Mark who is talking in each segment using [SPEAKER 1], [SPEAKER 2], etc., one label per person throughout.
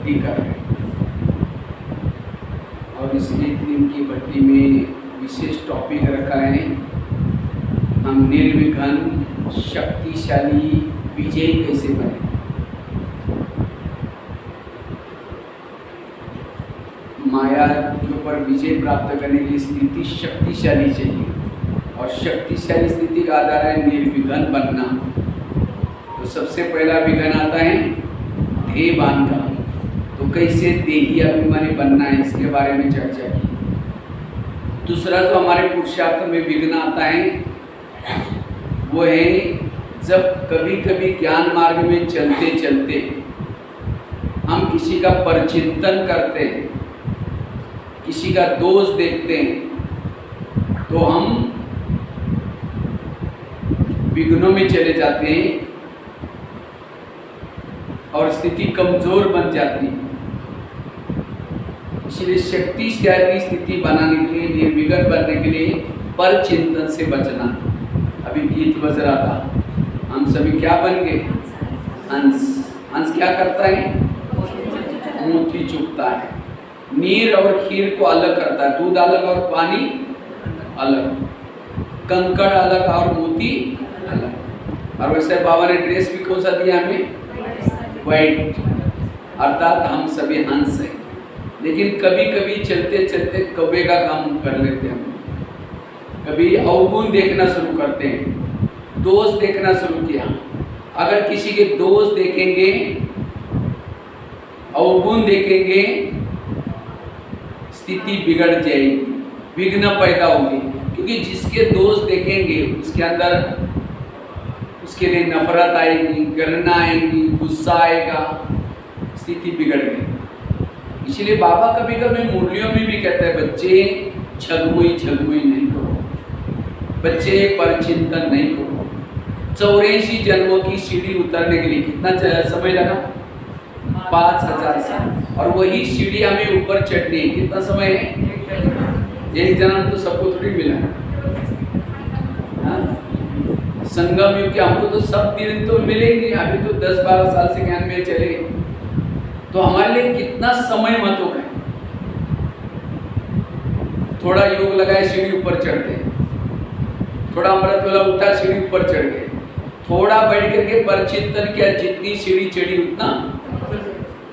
[SPEAKER 1] भट्टी कर रहे हैं और इस एक दिन की भट्टी में विशेष टॉपिक रखा है, हम निर्विघ्न शक्तिशाली विजयी कैसे बने। माया के ऊपर विजय प्राप्त करने की स्थिति शक्तिशाली चाहिए और शक्तिशाली स्थिति का आधार है निर्विघ्न बनना। तो सबसे पहला विघ्न आता है देहभान का। तो कैसे देही अभिमानी बनना है इसके बारे में चर्चा की। दूसरा जो हमारे पुरुषार्थ में विघ्न आता है वो है जब कभी कभी ज्ञान मार्ग में चलते चलते हम किसी का परचिंतन करते हैं, किसी का दोष देखते हैं तो हम विघ्नों में चले जाते हैं और स्थिति कमजोर बन जाती है। इसलिए शक्तिशाली स्थिति बनाने के लिए, निर्विघ्न बनने के लिए पर चिंतन से बचना। अभी गीत बज रहा था, हम सभी क्या बन गए? हंस। हंस क्या करता है? मोती चुगता है। नीर और खीर को अलग करता है, दूध अलग और पानी अलग, कंकड़ अलग और मोती अलग। और वैसे बाबा ने ड्रेस भी कौन सा दिया हमें? वाइट। अर्थात हम सभी हंस हैं, लेकिन कभी कभी चलते चलते कौवे का काम कर लेते हैं। कभी अवगुण देखना शुरू करते हैं, दोष देखना शुरू किया। अगर किसी के दोष देखेंगे, अवगुण देखेंगे, स्थिति बिगड़ जाएगी, विघ्न पैदा होगी। क्योंकि जिसके दोष देखेंगे उसके अंदर उसके लिए नफरत आएगी, घृणा आएगी, गुस्सा आएगा, स्थिति बिगड़ गई। इसलिए बाबा कभी कभी मुरलियों में भी कहते हैं बच्चे झगमुई नहीं करो, बच्चे परचिंतन नहीं करो। 84 जन्मों की सीढ़ी उतरने के लिए कितना समय लगा? 5000 साल। और वही सीढ़ी हमें ऊपर चढ़नी है, कितना समय है? एक जन्म तो सबको थोड़ी मिला है। संगम युग के हमको तो सब दिन तो मिलेंगे, अभी तो 10-12 साल से ज्ञान में चले, तो हमारे लिए कितना समय मत हो गए। थोड़ा योग लगाए सीढ़ी ऊपर चढ़ते, थोड़ा अमृत वाला उठा सीढ़ी ऊपर चढ़ गए, थोड़ा बैठ करके परचिंतन किया, जितनी सीढ़ी चढ़ी उतना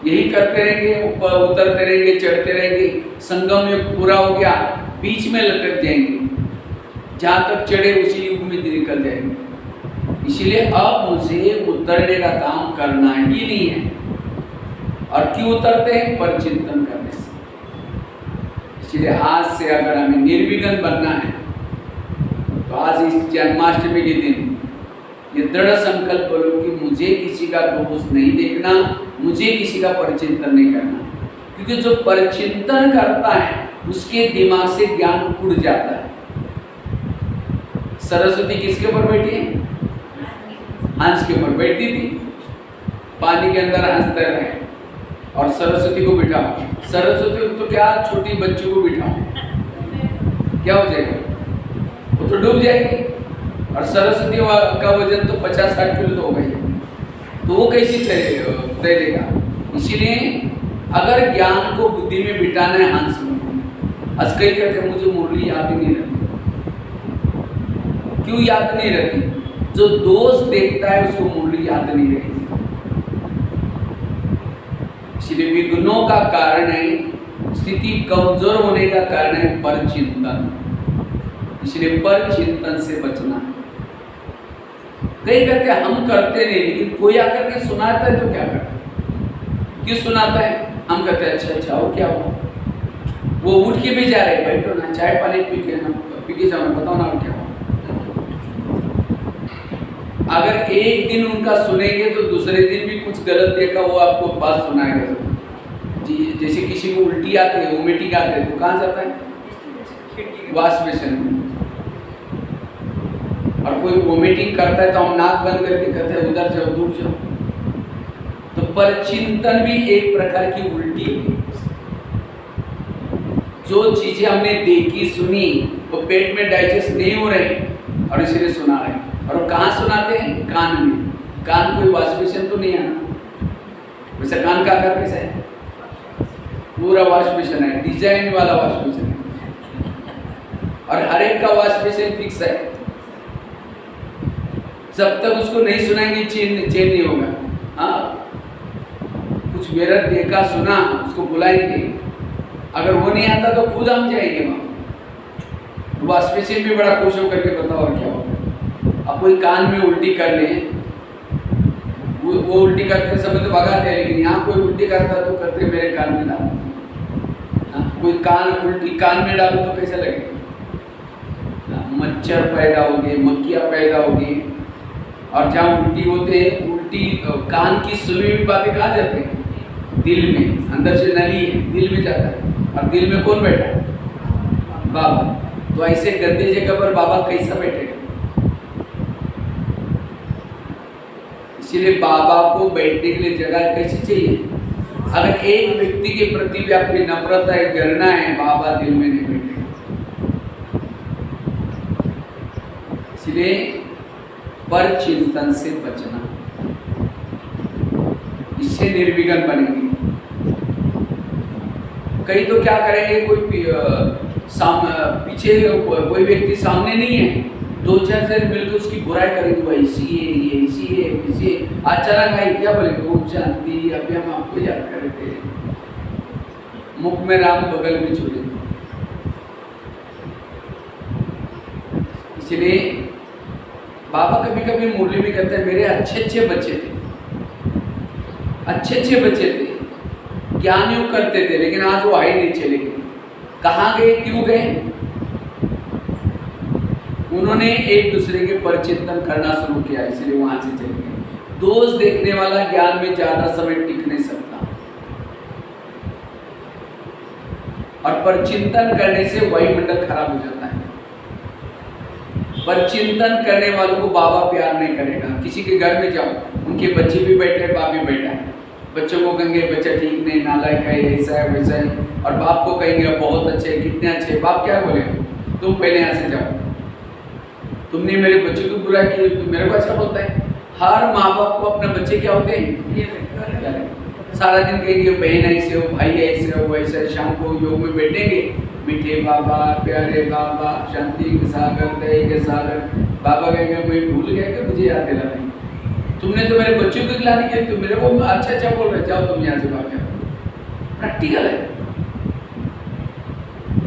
[SPEAKER 1] यही करते रहेंगे, ऊपर उतरते रहेंगे, चढ़ते रहेंगे। संगम युग पूरा हो गया, बीच में लटक जाएंगे, जहाँ तक चढ़े उसी युग में निकल जाएंगे। इसलिए अब मुझे उतरने का काम करना ही नहीं है। और क्यों उतरते हैं? परचिंतन करने से। इसलिए आज से अगर हमें निर्विघ्न बनना है तो आज इस जन्माष्टमी के दिन ये दृढ़ संकल्प करो कि मुझे किसी का दोष नहीं देखना, मुझे किसी का परचिंतन नहीं करना। क्योंकि जो परचिंतन करता है उसके दिमाग से ज्ञान उड़ जाता है। सरस्वती किसके ऊपर बैठी है? हंस के ऊपर बैठती थी, पानी के अंदर हंस तैर रहे हैं और सरस्वती को बिठाओ। सरस्वती तो क्या, छोटी बच्ची को बिठाओ, क्या हो जाएगा? वो तो डूब जाएगी। और सरस्वती का वजन तो 50-60 किलो तो हो गई, तो वो कैसी तैरेगा? इसीलिए अगर ज्ञान को बुद्धि में बिठाना है हंस में, हंस कई कहते हैं मुझे मुरली याद ही नहीं रहती। क्यों याद नहीं रहती? जो दोष देखता है उसको मुरली याद नहीं रहती। इसलिए विघ्नों का कारण है, स्थिति कमजोर होने का कारण है परचिंतन। इसलिए परचिंतन से बचना है। कई कहते हैं हम करते नहीं, लेकिन कोई आकर के सुनाता है तो क्या करते? क्यों सुनाता है? हम कहते हैं अच्छा और क्या हुआ? वो उठ के भी जा रहे, बैठो ना, चाय पानी पी के जाओ, बताओ ना और क्या हुआ। अगर एक दिन उनका सुनेंगे तो दूसरे दिन भी कुछ गलत देखा वो आपको बात सुनाएगा। जी, जैसे किसी को उल्टी आती है, वोमिटिंग आती है, तो कहाँ जाता है? वॉश बेसिन में। और कोई वोमिटिंग करता है तो हम नाक बंद करके कहते हैं उधर जाओ, दूर जाओ। तो परचिंतन भी एक प्रकार की उल्टी है। जो चीजें हमने देखी सुनी वो पेट में डाइजेस्ट नहीं हो रहे और इसलिए सुना रहे। और कहाँ सुनाते हैं? कान में। कान कोई वॉश बेसिन तो नहीं है ना, वैसे कान का आकार कैसा है? पूरा वॉश बेसिन है, डिजाइन वाला वॉश बेसिन है, और हर एक का वॉश बेसिन फिक्स है। जब तक उसको नहीं सुनाएंगे चेंज नहीं होगा। हाँ, कुछ मेरा देखा सुना उसको बुलाएंगे, अगर वो नहीं आता तो खुद हम जाएंगे वहाँ। वॉश बेसिन भी बड़ा खुश होकर के बताओ और क्या होगा। अब कोई कान में उल्टी कर ले, वो उल्टी करते समय तो भगाते हैं, लेकिन यहाँ कोई उल्टी करता तो करते मेरे कान में डालो। कोई कान उल्टी कान में डालो तो कैसा लगेगा? मच्छर पैदा होंगे, मक्खियाँ पैदा होगी, और जहाँ उल्टी होते हैं, उल्टी कान की सुनी हुई बातें कहाँ जाते हैं? दिल में। अंदर से नली है, दिल में जाता है, और दिल में कौन बैठा है? बाबा। तो ऐसे गंदे जगह पर बाबा कैसा बैठेगा? इसलिए बाबा को बैठने के लिए जगह कैसी चाहिए? अगर एक व्यक्ति के प्रति भी आपकी नफरत है, घृणा है, बाबा दिल में नहीं बैठेगा। इसलिए पर चिंतन से बचना, इससे निर्विघ्न बनेंगे। कई तो क्या करेंगे, कोई पीछे कोई व्यक्ति सामने नहीं है, दो चार जन मिलकर उसकी बुराई करेंगे, वो ऐसी है, ये ऐसी है, ऐसी है। अचानक भाई क्या बोलेंगे? ओम शांति, अभी हम आपको याद कर रहे थे, मुख में राम बगल में छुड़े। इसलिए बाबा कभी कभी मुरली में कहते हैं, मेरे अच्छे अच्छे बच्चे थे, अच्छे अच्छे बच्चे थे, ज्ञान योग करते थे, लेकिन आज वो आए नहीं, चले गए। कहाँ गए, क्यों गए? उन्होंने एक दूसरे के परिचिंतन करना शुरू किया, इसलिए वहां से चले गए। दोष देखने वाला ज्ञान में ज्यादा समय टिक नहीं सकता, और परिचिंतन करने से वायुमंडल खराब हो जाता है। परिचिंतन करने वालों को बाबा प्यार नहीं करेगा। किसी के घर में जाओ, उनके बच्चे भी बैठे, बाप भी बैठा है, बच्चों को कहेंगे बच्चा ठीक नहीं, नालायक है, ऐसा है, वैसा है, और बाप को कहेंगे बहुत अच्छे, कितने अच्छे। बाप क्या बोलेगा? तुम पहले यहाँ से जाओ, तुमने मेरे बच्चे को बुरा किया, तुम मेरे को अच्छा बोलता है। हर माँ बाप को अपने बच्चे क्या होते हैं? सारा दिन कहेंगे बहन ऐसे हो, भाई ऐसे हो, वैसे। शाम को योग में बैठेंगे, मीठे बाबा, प्यारे बाबा, शांति के सागर, दया के सागर। बाबा कहेंगे मैं भूल गया कि मुझे याद दिला नहीं, तुमने तो मेरे बच्चों को खिलाने के, तुम मेरे को अच्छा अच्छा बोल रहे, जाओ तुम यहाँ से भाग जाओ। प्रैक्टिकल है।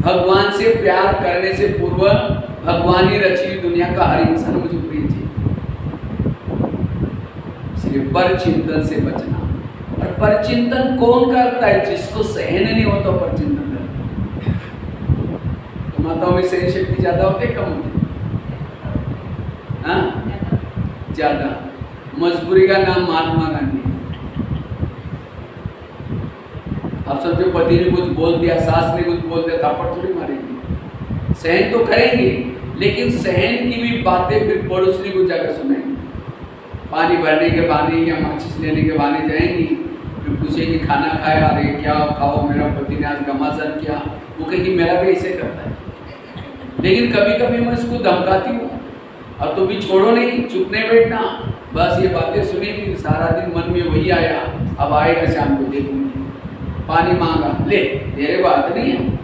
[SPEAKER 1] भगवान से प्यार करने से पूर्व भगवान ही रची दुनिया का हर इंसान मुझे प्रिय चाहिए। इसलिए पर चिंतन से बचना। और पर चिंतन कौन करता है? जिसको सहन नहीं होता पर चिंतन करता। तो माताओं में सहन शक्ति ज्यादा होती है, कम होती है? हाँ, ज्यादा। मजबूरी का नाम महात्मा गांधी। आप समझो, पति ने कुछ बोल दिया, सास ने कुछ बोल दिया, थप्पड़ थोड़ी मारेंगे, सहन तो करेंगे, लेकिन सहन की भी बातें फिर पड़ोसनी को जाकर सुनाएंगे। पानी भरने के बहाने या माचिस लेने के बहाने जाएंगी, फिर पूछेंगे खाना खाया? अरे क्या खाओ, मेरा पति ने आज घमासान किया। वो कहेगी मेरा भी ऐसे करता है, लेकिन कभी कभी मैं इसको धमकाती हूँ, और तो भी छोड़ो नहीं, चुप नहीं बैठना, बस ये बातें सुनेगी, सारा दिन मन में वही आया, अब आएगा शाम को देखूंगी। पानी मांगा, ले, तेरे बात नहीं है।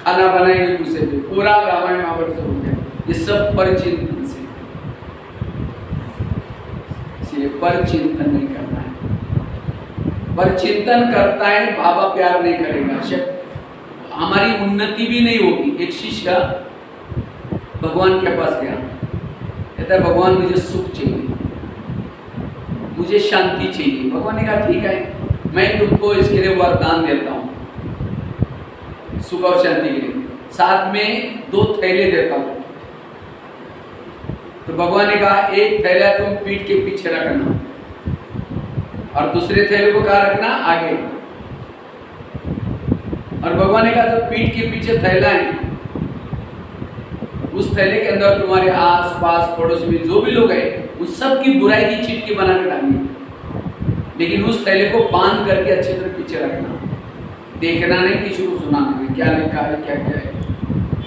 [SPEAKER 1] खाना बनाएंगे दूसरे दिन, पूरा रामायण महाभारत हो गया। ये सब परिचिंतन से, इसलिए परिचिंतन नहीं करना है। परिचिंतन करता है, बाबा प्यार नहीं करेगा, हमारी उन्नति भी नहीं होगी। एक शिष्य भगवान के पास गया, कहता है भगवान मुझे सुख चाहिए, मुझे शांति चाहिए। भगवान ने कहा ठीक है, मैं तुमको इसके लिए वरदान देता हूँ, सुख और शांति के लिए, साथ में 2 थैले देता हूँ। तो भगवान ने कहा एक थैला तुम पीठ के पीछे रखना, और दूसरे थैले को कहाँ रखना? आगे। और भगवान ने कहा जो पीठ के पीछे थैला है, उस थैले के अंदर तुम्हारे आस पास पड़ोस में जो भी लोग हैं, उस सब की बुराई की चिटकी बना के डालिए, लेकिन उस थैले को बांध करके अच्छी तरह पीछे रखना, देखना नहीं, किसी को सुनाना नहीं क्या लिखा है, क्या क्या है।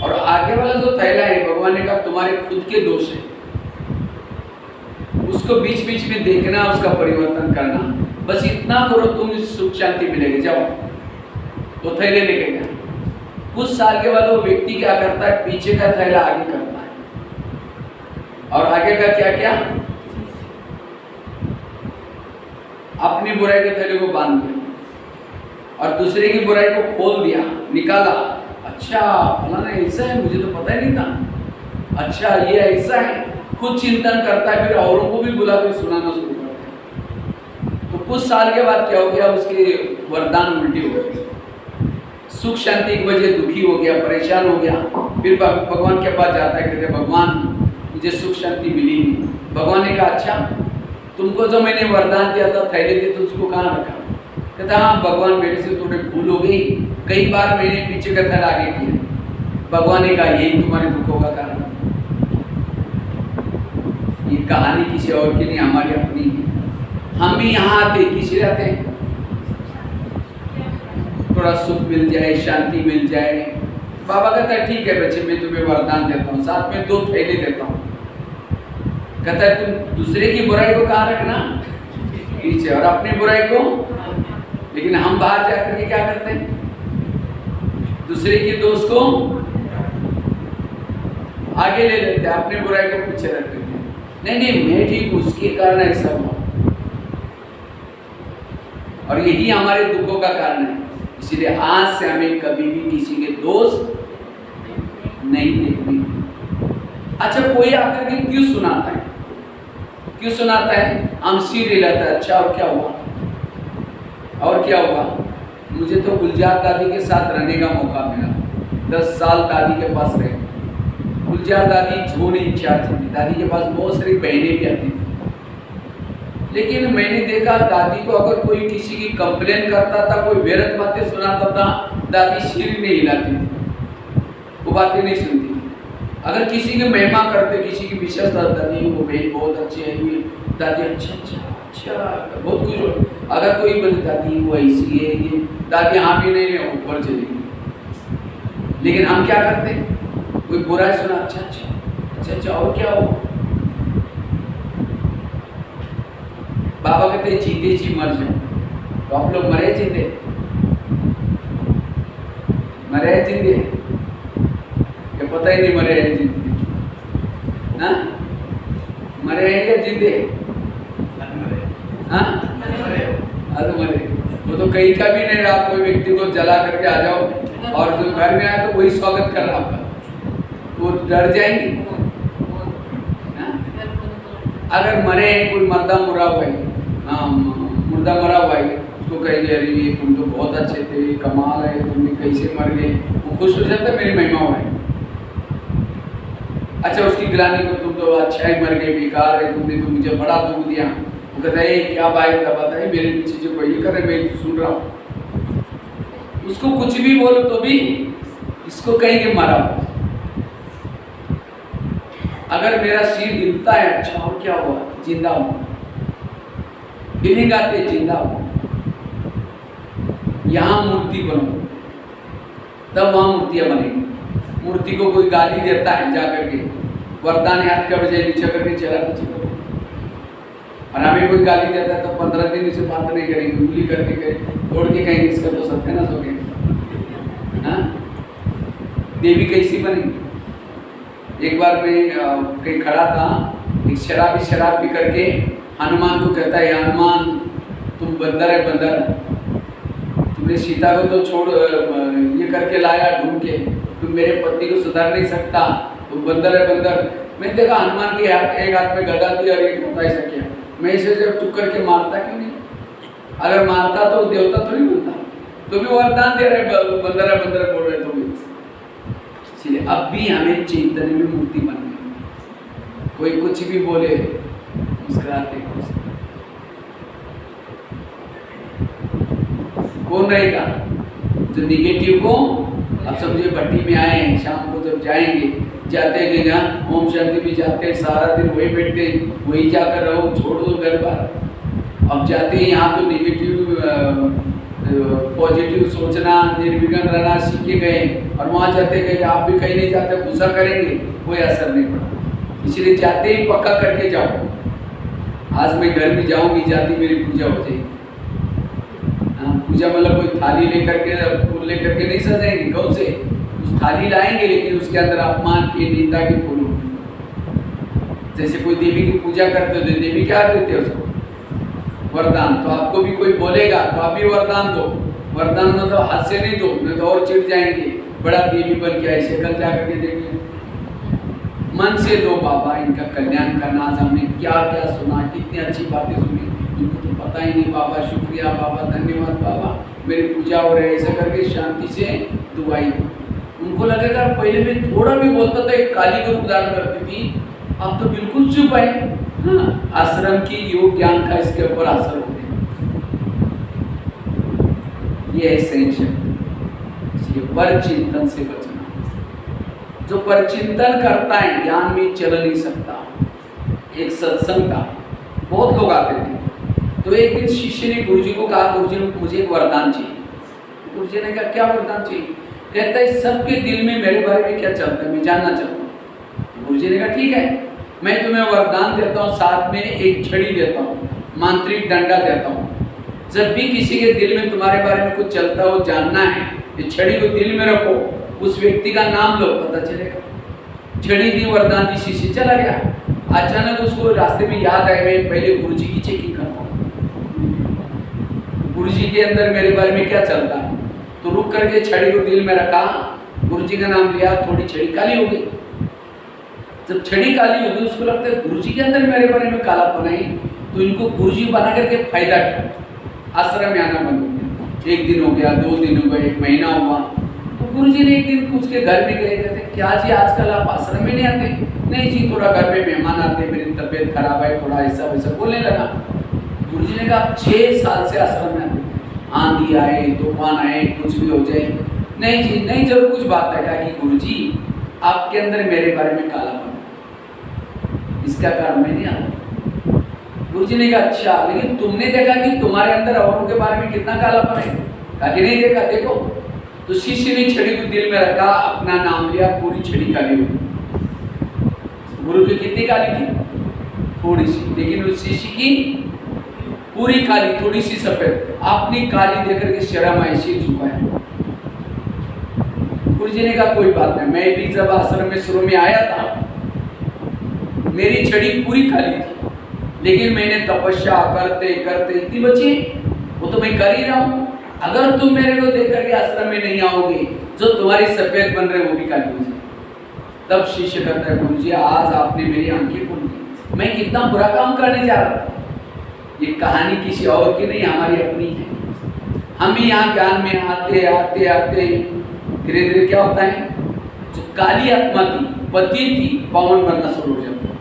[SPEAKER 1] और आगे वाला जो थैला है, भगवान ने कहा तुम्हारे खुद के दोष है, उसको बीच बीच में देखना, उसका परिवर्तन करना। बस इतना करो तुम सुख शांति मिलेगी। जाओ तो थैले लेके गया। कुछ साल के बाद वो व्यक्ति क्या करता है, पीछे का थैला आगे करता है और आगे का क्या क्या, अपनी बुराई के थैले को बांध दिया और दूसरे की बुराई को खोल दिया, निकाला। अच्छा फलाना ऐसा है, मुझे तो पता ही नहीं था। अच्छा ये ऐसा है, खुद चिंतन करता है, फिर औरों को भी बुला कर सुनाना शुरू करता है। तो कुछ साल के बाद क्या हो गया, उसके वरदान उल्टी हो गए। सुख शांति की वजह दुखी हो गया, परेशान हो गया। फिर भगवान के पास जाता है, कहते भगवान मुझे सुख शांति मिली नहीं। भगवान ने कहा अच्छा तुमको जो मैंने वरदान दिया था थैले दिए तो उसको कहाँ रखा? कहता हाँ भगवान मेरे से थोड़ी भूल हो गई, कई बार मैंने पीछे का थैला आगे किया। भगवान ने कहा यही तुम्हारे दुखों का कारण। ये कहानी किसी और की नहीं, हमारी अपनी। हम भी यहाँ आते किसी रहते हैं, थोड़ा सुख मिल जाए, शांति मिल जाए। बाबा कहता है ठीक है बच्चे मैं तुम्हें वरदान देता हूँ, साथ में 2 थैले देता हूँ। कहता है तुम दूसरे की बुराई को कहाँ रखना, पीछे, और अपनी बुराई को। लेकिन हम बाहर जाकर के क्या करते हैं, दूसरे की दोस्त को आगे ले लेते हैं, अपनी बुराई को पीछे रख देते हैं। नहीं मैं ठीक हूँ, उसके कारण ऐसा हुआ। और यही हमारे दुखों का कारण है। इसलिए आज से हमें कभी भी किसी के दोष नहीं देखने। अच्छा कोई आकर के क्यों सुनाता है, क्यों सुनाता है, हम सिर हिलाता है। अच्छा और क्या हुआ, और क्या हुआ? मुझे तो गुलजार दादी के साथ रहने का मौका मिला। 10 साल दादी के पास रहे। गुलजार दादी जोन इंचार्ज थी, दादी के पास बहुत सारी बहनें भी आती थी। लेकिन मैंने देखा दादी को अगर कोई किसी की कंप्लेन करता था, कोई व्यर्थ बातें सुनाता था, दादी सिर नहीं हिलाती थी, वो बातें नहीं सुनती। अगर किसी की महिमा करते, किसी की विशेषता, दादी वो बहन बहुत अच्छी है, दादी अच्छा अच्छा अच्छा बहुत कुछ हो। अगर कोई बोले दादी वो ऐसी है, ये दादी हाँ भी नहीं ऊपर चली गई। लेकिन हम क्या करते, कोई बुरा सुना अच्छा अच्छा अच्छा अच्छा और क्या हो। बाबा कहते जीते जी मर जाओ। तो आप लोग मरे जीते, मरे जिंदे, क्या पता ही नहीं मरे हैं जिंदे ना, मरे हैं या जिंदे? हाँ अरे मरे। वो तो कहीं का भी नहीं रहा, कोई व्यक्ति को जला करके आ जाओ और जो घर में आया तो वही स्वागत कर रहा आपका, वो डर जाएंगे। अगर मरे हैं, कोई मर्दा मुरा हुआ है, हाँ मुर्दा मरा हुआ है, उसको कहेंगे अरे ये तुम तो बहुत अच्छे थे, कमाल है, तुमने कैसे मर गए, वो खुश हो जाता है मेरी महिमा हो रही। अच्छा उसकी गिलानी को तुम तो अच्छा ही मर गए, बेकार है, तुमने तो मुझे बड़ा दुख दिया। वो कहता है क्या भाई क्या बात है, मेरे पीछे जो कोई करे मैं तो सुन रहा हूँ। उसको कुछ भी बोलो तो भी इसको कहेंगे मरा। अगर मेरा सिर हिलता है अच्छा और क्या हुआ, जिंदा हूँ। इन्हीं गाते जिंदा हूँ। यहाँ मूर्ति बनो तब वहां मूर्तियां बनेगी। मूर्ति को कोई गाली देता है जाकर के, वरदान हाथ का बजाय नीचे करके चला पीछे करो। और हमें कोई गाली देता है तो 15 दिन इसे बात नहीं करेंगे, उंगली करके तोड़ के कहेंगे इसका तो सत्यानाश हो गया। हाँ देवी कैसी बनेगी। एक बार मैं कहीं खड़ा था, एक शराब पी करके हनुमान को कहता है हनुमान तुम बंदर है बंदर, तुमने सीता को तो छोड़ ये करके लाया ढूंढ के, तुम मेरे पति को सुधार नहीं सकता, तुम बंदर है बंदर। मैं देखा हनुमान के हाथ एक हाथ में गदा थी और एक होता ऐसा किया। मैं इसे जब टुक करके मारता क्यों नहीं? अगर मारता तो देवता तो नहीं बनता। तो भी वरदान दे रहे बंदर है बंदर बोल रहे तो भी। इसलिए अब भी हमें चैतन्य में मूर्ति बननी है। कोई कुछ भी बोले मुस्कुराते कौन रहेगा? जो निगेटिव को, अब समझिए भट्टी में आए हैं, शाम को जब जाएंगे, जाते हैं जहाँ ओम शांति भी जाते हैं, सारा दिन वही बैठते हैं, वही जाकर रहो, छोड़ दो घर बार। अब जाते हैं यहाँ तो निगेटिव पॉजिटिव सोचना, निर्विघ्न रहना सीख के गए, और वहाँ जाते गए आप भी कहीं नहीं जाते, गुस्सा करेंगे, कोई असर नहीं पड़ा। इसलिए जाते ही पक्का करके जाओ, आज मैं घर में जाऊँगी, जाती मेरी पूजा हो जाएगी। पूजा मतलब कोई थाली लेकर के फूल लेकर के नहीं सजाएंगे, कौन से उस थाली लाएंगे लेकिन उसके अंदर अपमान की निंदा के फूल होंगे। जैसे कोई देवी की पूजा करते हो तो देवी क्या देते हो उसको वरदान, तो आपको भी कोई बोलेगा तो आप भी वरदान दो। वरदान मतलब हाथ से नहीं दो, नहीं तो और चिढ़ जाएंगे, बड़ा देवी बन के ऐसे कल जाकर के देखिए। मन से दो बाबा, इनका कल्याण करना। आज हमने क्या क्या सुना, कितनी अच्छी बातें सुनी, इनको तो पता ही नहीं। बाबा शुक्रिया, बाबा धन्यवाद, बाबा मेरी पूजा हो रही है, ऐसा करके शांति से दुआई। उनको लगेगा पहले मैं थोड़ा भी बोलता था, एक काली को उदाहरण करती थी, अब तो बिल्कुल चुप है। हाँ, आश्रम की योग ज्ञान का इसके ऊपर असर होते हैं। ये है सही शब्द, इसलिए पर चिंतन से बचना। जो पर चिंतन करता है ज्ञान में चल नहीं सकता। एक सत्संग था, बहुत लोग आते थे, तो एक दिन शिष्य ने गुरुजी को कहा, गुरुजी मुझे एक वरदान चाहिए। गुरुजी ने कहा क्या वरदान चाहिए? कहता है सबके दिल में मेरे बारे में क्या चलता है, मैं जानना चाहता हूँ। गुरुजी ने कहा ठीक है, मैं तुम्हें वरदान देता हूँ, साथ में एक छड़ी देता हूँ, मांत्रिक डंडा देता हूँ। जब भी किसी के दिल में तुम्हारे बारे में कुछ चलता हो, जानना है, ये छड़ी को दिल में रखो, उस व्यक्ति का नाम लो, पता चलेगा। छड़ी दी, वरदान दी, शिष्य चला गया। अचानक उसको रास्ते में याद आया, मैं पहले गुरुजी की चेकिंग करता हूँ, गुरुजी के अंदर मेरे बारे में क्या चलता है। तो रुक करके छड़ी को दिल में रखा, गुरुजी का नाम लिया, थोड़ी छड़ी काली हो गई। जब छड़ी काली हो गई, उसको लगता है गुरुजी के अंदर मेरे बारे में कालापन है, तो इनको गुरुजी बना करके फायदा क्या। आश्रम में आना बंद हो गया। एक दिन हो गया, 2 दिन हो गए, 1 महीना हुआ। तो गुरुजी ने एक दिन उसके घर में गए, कहते क्या जी आजकल आप आश्रम में नहीं आते? नहीं जी, थोड़ा घर में मेहमान आते, मेरी तबीयत खराब है, थोड़ा ऐसा वैसा बोलने लगा। गुरुजी ने कहा आप 6 साल से आश्रम में आते, आंधी आए, तूफान आए, कुछ भी हो जाए, नहीं जी नहीं, जरूर कुछ बात है। कहा कि गुरुजी आपके अंदर मेरे बारे में कालापन, इसका कारण मैं नहीं आता। गुरुजी ने कहा अच्छा, लेकिन तुमने देखा कि तुम्हारे अंदर औरों के बारे में कितना कालापन है? कहा कि नहीं देखा। देखो, तो शिष्य ने छड़ी को दिल में रखा, अपना नाम लिया, पूरी छड़ी काली हो गई। गुरु की कितनी काली थी? थोड़ी सी, लेकिन उस शिष्य की पूरी काली, थोड़ी सी सफेद। अपनी काली देकर के शर्म आई, सिर झुकाया। गुरुजी ने कहा कोई बात नहीं, मैं भी जब आश्रम में शुरू में आया था, मेरी छड़ी पूरी काली थी, लेकिन मैंने तपस्या करते करते इतनी बची, वो तो मैं कर ही रहा हूँ। अगर तुम मेरे को देख करके आश्रम में नहीं आओगे, जो तुम्हारी सफेद बन रहे वो भी काली हो जाए। तब शिष्य कहता है गुरुजी आज आपने मेरी आंखें खोल दी, मैं कितना बुरा काम करने जा रहा था। ये कहानी किसी और की नहीं, हमारी अपनी है। हम भी यहाँ ज्ञान में आते आते आते धीरे धीरे क्या होता है, जो काली आत्मा थी, पति थी, पावन बनना शुरू हो जाता है।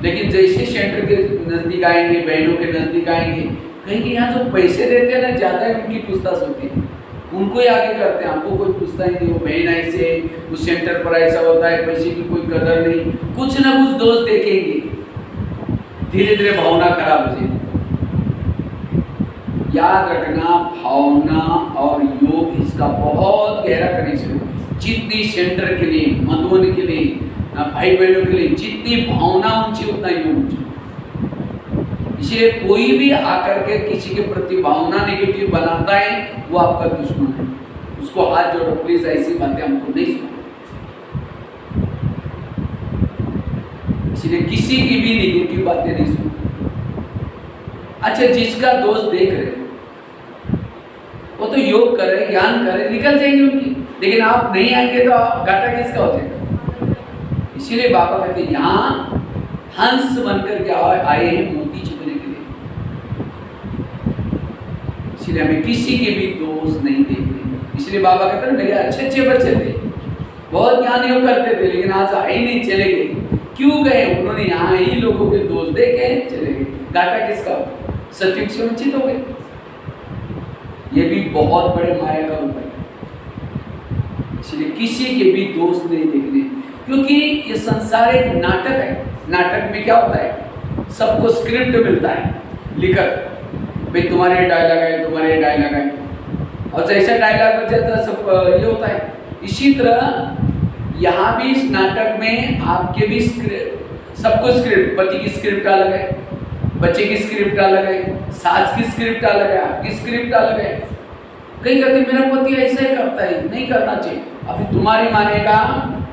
[SPEAKER 1] लेकिन जैसे सेंटर के नजदीक आएंगे, बहनों के नजदीक आएंगे, कहीं यहाँ जो पैसे देते हैं ना, ज़्यादा ही उनकी पूछताछ होती है, उनको ही आगे करते हैं। हमको कोई पूछता ही नहीं, वो बहन ऐसे, उस सेंटर पर ऐसा होता है, पैसे की कोई कदर नहीं, कुछ ना कुछ दोस्त देखेंगे, धीरे धीरे भावना खराब हो जाएगी। याद रखना, भावना और योग इसका बहुत गहरा कनेक्शन है। जितनी सेंटर के लिए, मधुबन के लिए, भाई बहनों के लिए जितनी भावना ऊंची, उतना योग ऊंचा। इसलिए कोई भी आकर के किसी के प्रति भावना नेगेटिव बनाता है, वो आपका दुश्मन है। उसको हाथ जोड़ो, प्लीज ऐसी बातें हमको नहीं सुनो। इसलिए किसी की भी नेगेटिव बातें नहीं सुनो। अच्छा, जिसका दोस्त देख रहे हो वो तो योग करे, ज्ञान करे, निकल जाएंगे उनकी, लेकिन आप नहीं आएंगे तो घाटा किसका हो जाएगा। इसीलिए बाबा कहते हैं यहाँ हंस बनकर के आए हैं मोती चुगने के लिए। इसलिए हमें किसी के भी दोष नहीं देखते। इसलिए बाबा कहते हैं मेरे अच्छे अच्छे बच्चे थे, बहुत ज्ञान योग करते थे, लेकिन आज आए नहीं, चले गए। क्यों गए? उन्होंने यहाँ ही लोगों के दोष देखे, चले गए। घाटा किसका? सत्युग से वंचित हो गए। ये भी बहुत बड़े माया का रूप है। इसलिए किसी के भी दोष नहीं देखने, क्योंकि ये संसार एक नाटक है। नाटक में क्या होता है, सबको स्क्रिप्ट मिलता है लिखत, भाई तुम्हारे डायलॉग है, तुम्हारे डायलॉग है, और जैसा डायलॉग बच जाता है सब ये होता है। इसी तरह यहाँ भी इस नाटक में आपके भी सबको स्क्रिप्ट, पति की स्क्रिप्ट अलग है, बच्चे की स्क्रिप्ट अलग है, सास की स्क्रिप्ट अलग है, आपकी स्क्रिप्ट अलग है, कहीं कहते मेरा पति ऐसा ही करता है, नहीं करना चाहिए। अभी तुम्हारी मानेगा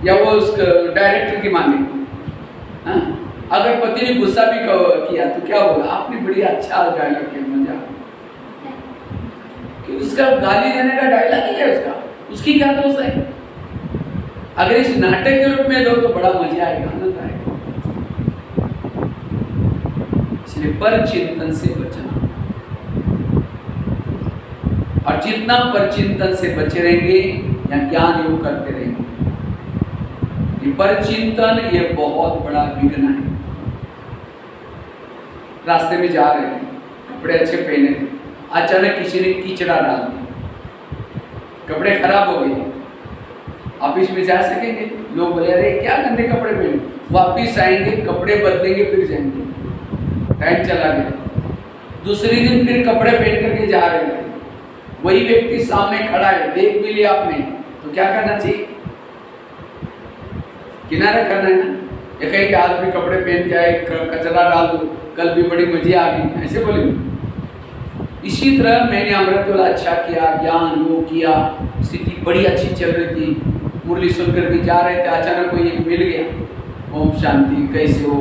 [SPEAKER 1] या वो उस डायरेक्टर की माने? हाँ? अगर पति ने गुस्सा भी किया तो क्या बोला, आपने बड़ी अच्छा डायलॉग किया, मजा। कि उसका गाली देने का डायलॉग ही है उसका, उसकी क्या दोष है? अगर इस नाटक के रूप में दो तो बड़ा मजा आएगा, आनंद आएगा। इसलिए पर चिंतन से बचना, और जितना पर चिंतन से बचे रहेंगे या ज्ञान योग करते रहेंगे, ये पर चिंतन ये बहुत बड़ा विघ्न है। रास्ते में जा रहे थे, कपड़े अच्छे पहने थे, अचानक किसी ने कीचड़ा डाल दिया, कपड़े खराब हो गए। ऑफिस में जा सकेंगे? लोग बोले अरे क्या गंदे कपड़े पहने, वापिस आएंगे, कपड़े बदलेंगे, फिर जाएंगे। टाइम चला गया। दूसरे दिन फिर कपड़े पहन करके जा रहे थे, वही व्यक्ति सामने खड़ा है, देख भी लिया आपने, तो क्या करना चाहिए? किनारा करना है ना। ये कहे कि आज भी कपड़े पहन के आए, कचरा डाल दो, कल भी बड़ी मजा आ गई, ऐसे बोलेंगे। इसी तरह मैंने अमृतवेला अच्छा किया, ज्ञान योग किया, स्थिति बड़ी अच्छी चल रही थी, मुरली सुन करके जा रहे थे, अचानक कोई एक मिल गया, ओम शांति, कैसे हो,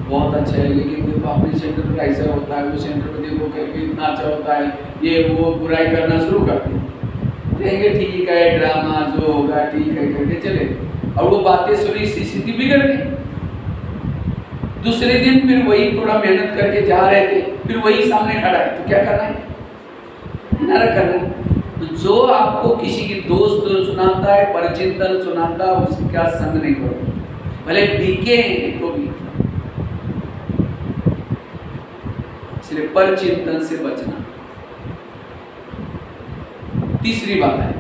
[SPEAKER 1] बहुत अच्छा है, लेकिन देखो अपने सेंटर पर ऐसा होता है, वो सेंटर पर देखो कि इतना अच्छा होता है, ये वो बुराई करना शुरू कर देंगे। ठीक है, ड्रामा जो होगा ठीक है करके चले, और वो बातें सुनी, स्थिति बिगड़ गई। दूसरे दिन फिर वही थोड़ा मेहनत करके जा रहे थे, फिर वही सामने खड़ा है, तो क्या करना है? किनारा करना है। तो जो आपको किसी की दोस्त सुनाता है, परचिंतन सुनाता है, उसका संग नहीं करो, भले दिखे तो भी। इसलिए परचिंतन से बचना। तीसरी बात है,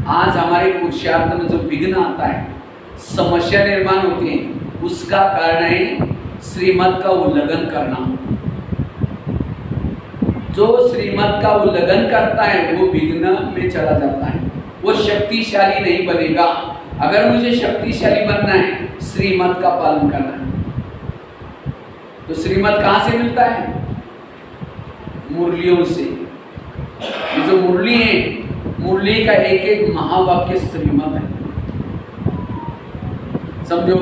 [SPEAKER 1] आज हमारे पुरुषार्थ में जो विघ्न आता है, समस्या निर्माण होती है, उसका कारण है श्रीमत का उल्लंघन करना। जो श्रीमत का उल्लंघन करता है वो विघ्न में चला जाता है, वो शक्तिशाली नहीं बनेगा। अगर मुझे शक्तिशाली बनना है, श्रीमत का पालन करना है। तो श्रीमत कहां से मिलता है? मुरलियों से। ये जो मुरली है, मुरली का एक एक महावाक्य श्रीमत है। समझो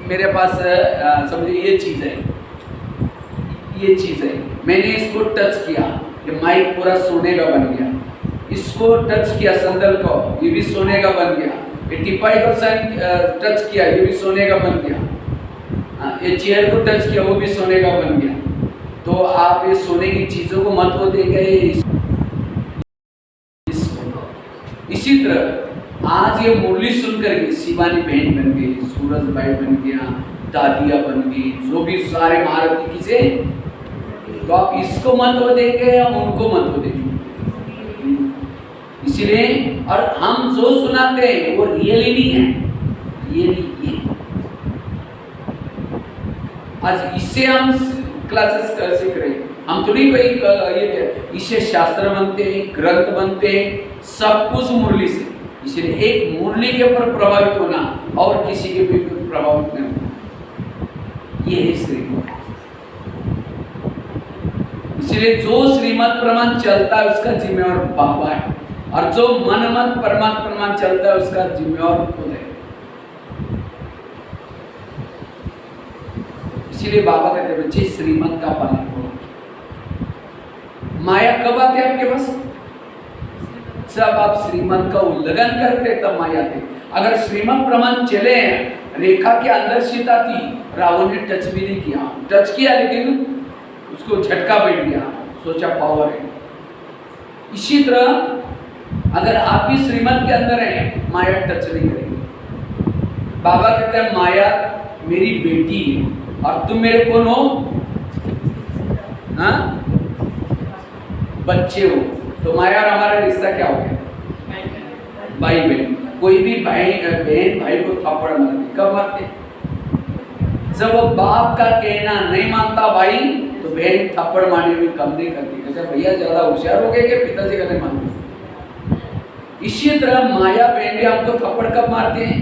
[SPEAKER 1] मेरे पास समझो ये चीज है, ये चीज है, मैंने इसको टच किया, ये माइक पूरा सोने का बन गया। इसको टच किया संदल को, ये भी सोने का बन गया। ये टिपाई को टच किया, ये भी सोने का बन गया। ये चेयर को टच किया, वो भी सोने का बन गया। तो आप ये सोने की चीजों को महत्व दे गए। इसी तरह आज ये मुरली सुनकर के शिवानी बहन बन गई, सूरज भाई बन गया, दादिया बन गई, जो भी सारे महारथी किसे, तो आप इसको महत्व देंगे या उनको महत्व देंगे? इसलिए, और हम जो सुनाते हैं वो रियली नहीं है, रियली ये। आज इससे हम क्लासेस सीख रहे हैं, हम थोड़ी कोई ये इससे शास्त्र बनते हैं, ग्रंथ बनते हैं, सब कुछ मुरली से। इसलिए एक मुरली के ऊपर प्रभावित होना और किसी के भी प्रभावित नहीं होना, ये है श्रीमत। इसलिए जो श्रीमत प्रमाण चलता है उसका जिम्मेवार बाबा है, और जो मनमत परमात्मा प्रमाण चलता है उसका जिम्मेवार खुद है। इसीलिए बाबा कहते हैं बच्चे श्रीमत का पालन करो। माया कब आती है आपके पास? जब आप श्रीमत का उल्लंघन करते तब माया आती। अगर श्रीमत प्रमाण चले, रेखा के अंदर सीता थी, रावण ने टच भी नहीं किया, टच किया लेकिन उसको झटका बैठ गया, सोचा पावर है। इसी तरह अगर आप भी श्रीमत के अंदर हैं, माया टच नहीं करेगी। बाबा कहते हैं माया मेरी बेटी है और तुम मेरे कौन हो? हाँ, बच्चे हो। तो माया और हमारा रिश्ता क्या हो गया? भाई बहन। कोई भी बहन भाई को थप्पड़ मारती, कब मारते? जब वो बाप का कहना नहीं मानता भाई, तो बहन थप्पड़ मारने में कम नहीं करती, कहते भैया ज्यादा होशियार हो गए कि पिताजी का नहीं मानते। इसी तरह माया बहन भी हमको थप्पड़ कब मारते हैं?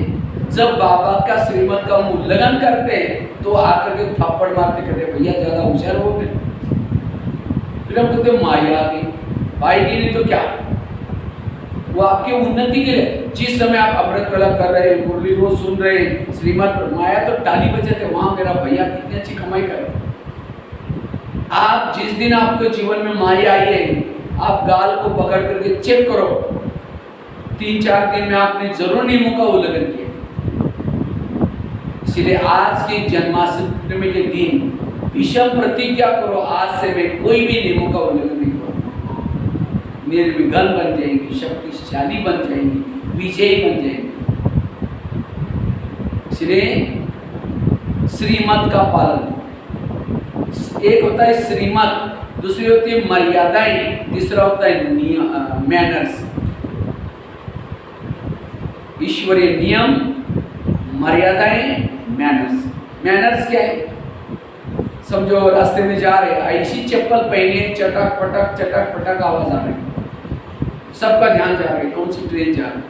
[SPEAKER 1] जब बाबा का श्रीमत का हम उल्लंघन करते हैं तो आकर के थप्पड़ मारते कहते भैया ज्यादा होशियार हो गए। फिर हम कहते माया आ गई, आएगी नहीं तो क्या, वो आपके उन्नति के लिए। जिस समय आप अमृत वेला कर रहे हैं, मुरली रोज सुन रहे हैं, श्रीमत माया तो ताली बजाते, वहां मेरा भैया कितनी अच्छी कमाई कर रहे। आप जिस दिन आपके जीवन में माया आई है, आप गाल को पकड़ करके चेक करो, 3-4 दिन में आपने जरूर नियमों का उल्लंघन किया। इसलिए आज के जन्माष्टमी के दिन विषम प्रतिज्ञा करो, आज से मैं कोई भी नियमों का उल्लंघन नहीं करूंगा। निर्विघ्न बन जाएंगी, शक्तिशाली बन जाएंगी, विजयी बन जाएंगी। इसलिए श्रीमत का पालन, एक होता है श्रीमत, दूसरी होती है मर्यादाएं, तीसरा होता है मैनर्स। ईश्वरीय नियम, मर्यादाएं, मैनर्स। मैनर्स क्या है? समझो रास्ते में जा रहे, ऐसी चप्पल पहने, चटक पटक आवाज आ रही, सबका ध्यान जा रहा है कौन सी ट्रेन जा रही।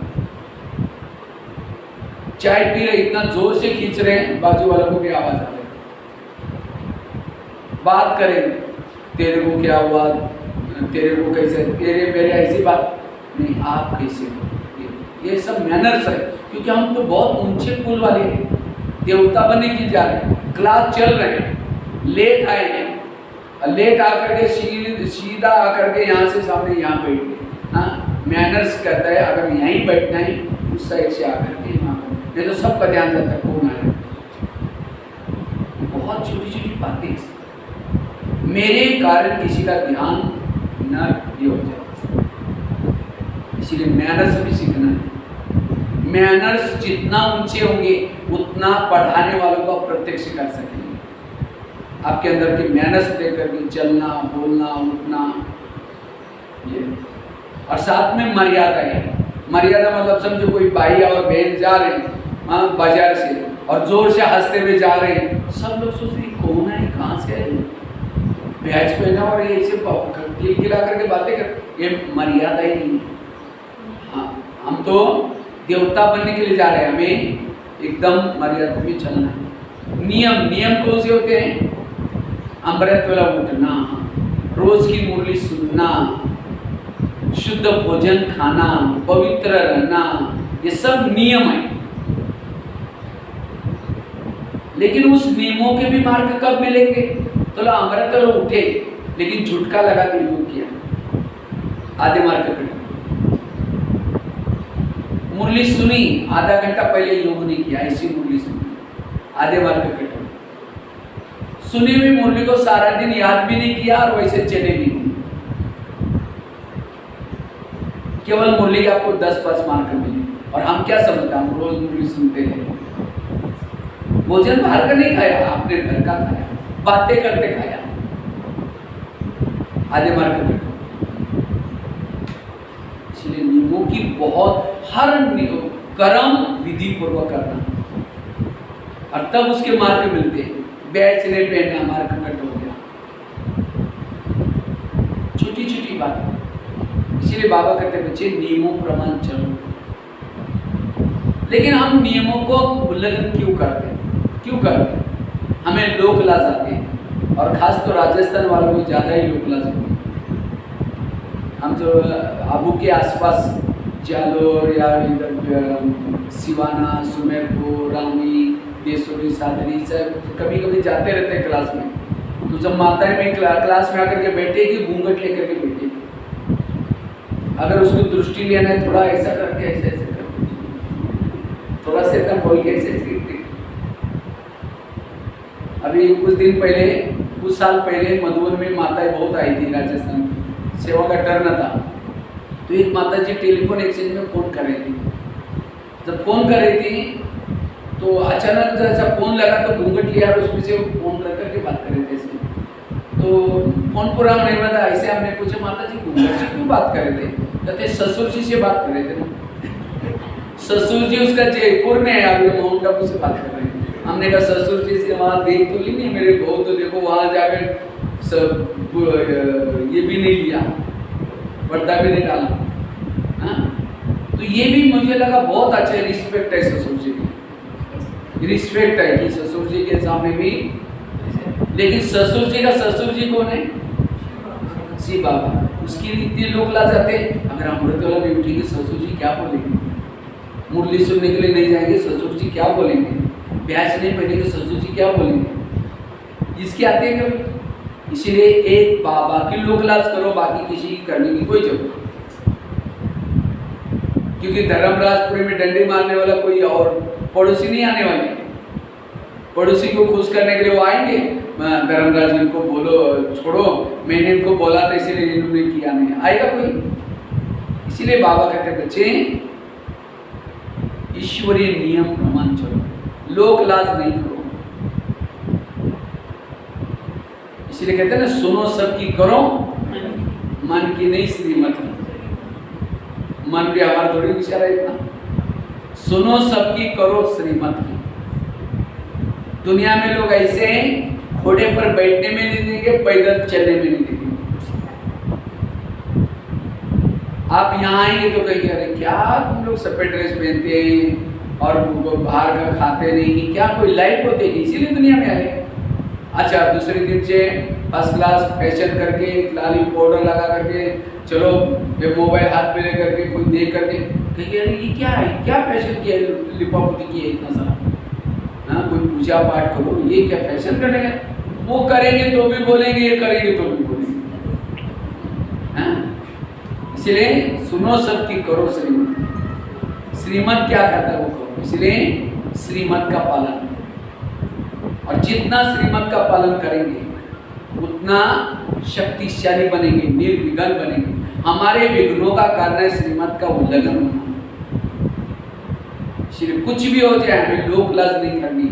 [SPEAKER 1] चाय पी रहे, इतना जोर से खींच रहे हैं, बाजू वालों को भी आवाज आ रही। बात करें, तेरे को क्या हुआ, तेरे को कैसे, तेरे मेरे ऐसी बात नहीं, आप कैसे हो, ये सब मैनर्स है। क्योंकि हम तो बहुत ऊंचे कुल वाले हैं, देवता बनने की जा रहे हैं, क्लास चल रहे हैं, लेट आए हैं, लेट आकर के सीधा आकर के यहाँ से सामने यहाँ बैठ गए। हाँ, मैनर्स कहता है अगर यहीं बैठना है उस साइड से आकर के यहाँ, नहीं तो सबका ध्यान जाता है कौन आया। बहुत छोटी छोटी बातें, मेरे कारण किसी का ध्यान न ये हो जाए। इसीलिए मैनर्स भी सीखना है। मैनर्स जितना ऊंचे होंगे उतना पढ़ाने वालों को प्रत्यक्ष कर सकेंगे। आपके अंदर के मैनर्स लेकर के चलना, बोलना, उठना, ये। और साथ में मर्यादा है। मर्यादा मतलब समझो कोई भाई और बहन जा रहे हैं बाजार से और जोर से हंसते हुए जा रहे हैं, सब लोग सोचते हैं कौन है, कहाँ से है, बैच पहना और ये ऐसे किलकिला करके बातें कर, ये मर्यादा ही नहीं। हाँ, हम तो देवता बनने के लिए जा रहे हैं, हमें एकदम मर्यादा में चलना है। नियम कौन से होते हैं? अमृत वेला उठना, रोज की मुरली सुनना, शुद्ध भोजन खाना, पवित्र रहना, ये सब नियम है। लेकिन उस नियमों के भी मार्ग कब मिलेंगे? तो अमृत वेला उठे लेकिन झुटका लगा के योग किया, आधे मार्ग पे मुरली सुनी, आधा घंटा पहले योग नहीं किया, ऐसी मुरली सुनी, आधे मार्ग पे सुनी हुई मुरली को सारा दिन याद भी नहीं किया और वैसे चले भी नहीं। केवल मुरली के आपको 10-5 मार्क मिले। और हम क्या समझते हैं, हम रोज मुरली सुनते हैं, भोजन बाहर का नहीं खाया, आपने घर का खाया, बातें करते खाया, आधे मार्क पे। इसलिए नियमों की बहुत, हर कर्म विधि पूर्वक करना और तब उसके मार्क मिलते हैं। बैच ने पहना, मार्क कट हो गया, छोटी छोटी बात। इसीलिए बाबा कहते बच्चे नियमों प्रमाण चलो। लेकिन हम नियमों को उल्लंघन क्यों करते हैं? क्यों करते हैं? हमें लोक लाज आते हैं और खास तो राजस्थान वालों को ज़्यादा ही लोक लाज होती है। हम जो आबू के आसपास जालोर या इधर सिवाना, सुमेरपुर, रामी, देसोरी, सादरी सब कभी कभी जाते रहते हैं क्लास में। तो जब माताएं में क्लास में आकर के बैठेगी, घूंघट लेकर के बैठेगी, अगर उसको दृष्टि लेना है थोड़ा ऐसा करके, ऐसे ऐसे करके, थोड़ा सा एकदम खोल के ऐसे ऐसे। अभी कुछ दिन पहले, कुछ साल पहले मधुबन में माताएं बहुत आई थी, राजस्थान सेवा का टर्न था। तो एक माता जी टेलीफोन एक्सचेंज में फ़ोन कर रही थी। जब फ़ोन कर रही थी तो अचानक जैसा फ़ोन लगा तो घूंघट लिया और उसमें से फ़ोन कर करके बात कर रहे थे। तो फ़ोन पूरा होने के बाद ऐसे हमने पूछा, माता जी घूंघट से क्यों बात कर रहे थे? कहते ससुर जी से बात कर रहे थे ना। ससुर जी उसका जयपुर में है, अभी माउंट आबू से बात कर रहे हैं। हमने कहा ससुर जी से वहाँ देख तो ली नहीं मेरे बहू, तो देखो वहाँ जाकर सब ये भी नहीं लिया, पर्दा भी नहीं डाला। हाँ, तो ये भी मुझे लगा बहुत अच्छा रिस्पेक्ट है ससुर जी की। रिस्पेक्ट है कि ससुर जी के सामने भी। लेकिन ससुर जी का ससुर जी कौन है? शिव बाबा। उसके लिए इतने लोग ला जाते हैं। अगर अमृतवाला में उठेंगे ससुर जी क्या बोलेंगे? मुरली सुनने के लिए नहीं जाएंगे ससुर जी क्या बोलेंगे? ब्याज नहीं पहनेंगे ससुर जी क्या बोलेंगे? इसके आते हैं कभी? इसीलिए एक बाबा की लोक लाज करो, बाकी किसी की करने की कोई जरूरत नहीं। क्योंकि धर्मराजपुरी में डंडी मारने वाला कोई और पड़ोसी नहीं आने वाले। पड़ोसी को खुश करने के लिए वो आएंगे, धर्मराज इनको बोलो छोड़ो, मैंने इनको बोला था इसीलिए इन्होंने किया नहीं, आएगा कोई? इसीलिए बाबा कहते बच्चे ईश्वरीय नियम प्रमाण चलो, लोक लाज नहीं करो। इसलिए कहते हैं ना, सुनो सबकी करो मन की नहीं श्रीमत की। मन भी हमारा थोड़ी विचार है इतना। सुनो सबकी करो श्रीमत की। दुनिया में लोग ऐसे हैं, घोड़े पर बैठने में नहीं देंगे, पैदल चलने में नहीं देंगे। आप यहाँ आएंगे तो कहेंगे अरे क्या तुम लोग सफेद ड्रेस पहनते हैं और बाहर का खाते नहीं, क्या कोई लाइफ होती है? इसीलिए दुनिया में आए। अच्छा, दूसरे दिन से फर्स्ट क्लास फैशन करके, लाली पाउडर लगा करके, चलो ये मोबाइल हाथ में लेकर के कोई देख करके कहेंगे अरे ये क्या है, क्या फैशन किया है, लिपापोती की है इतना सारा। हाँ, कोई पूजा पाठ करो, ये क्या फैशन करने का? वो करेंगे तो भी बोलेंगे, ये करेंगे तो भी बोलेंगे। हाँ, इसलिए सुनो सबकी करो श्रीमत। श्रीमत क्या कहता है वो करो, इसलिए श्रीमत का पालन। और जितना श्रीमत का पालन करेंगे उतना शक्तिशाली बनेंगे, निर्विघ्न बनेंगे। हमारे विघ्नों का कारण है श्रीमत का उल्लंघन होना। इसलिए कुछ भी हो जाए हमें लोक लाज नहीं करनी।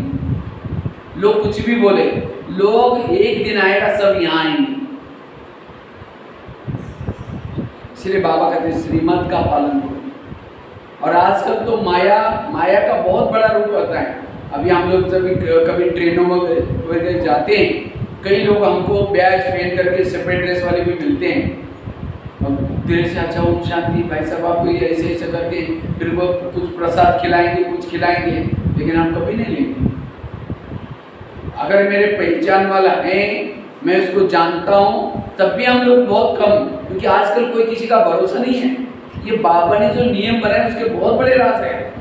[SPEAKER 1] लोग कुछ भी बोले, लोग एक दिन आएगा सब यहाँ आएंगे। इसलिए बाबा कहते हैं श्रीमत का पालन करो। और आजकल तो माया का बहुत बड़ा रूप होता है। अभी हम लोग जब कभी ट्रेनों में जाते हैं, कई लोग हमको बैज पहन करके सफेद ड्रेस वाले भी मिलते हैं और धीरे से अच्छा ओम शांति भाई साहब आपको ऐसे ऐसे करके फिर वो कुछ प्रसाद खिलाएंगे, कुछ खिलाएंगे, लेकिन हम कभी नहीं लेंगे। अगर मेरे पहचान वाला है, मैं उसको जानता हूँ, तब भी हम लोग बहुत कम, क्योंकि आजकल कोई किसी का भरोसा नहीं है। ये बाबा ने जो नियम बनाए उसके बहुत बड़े राज है।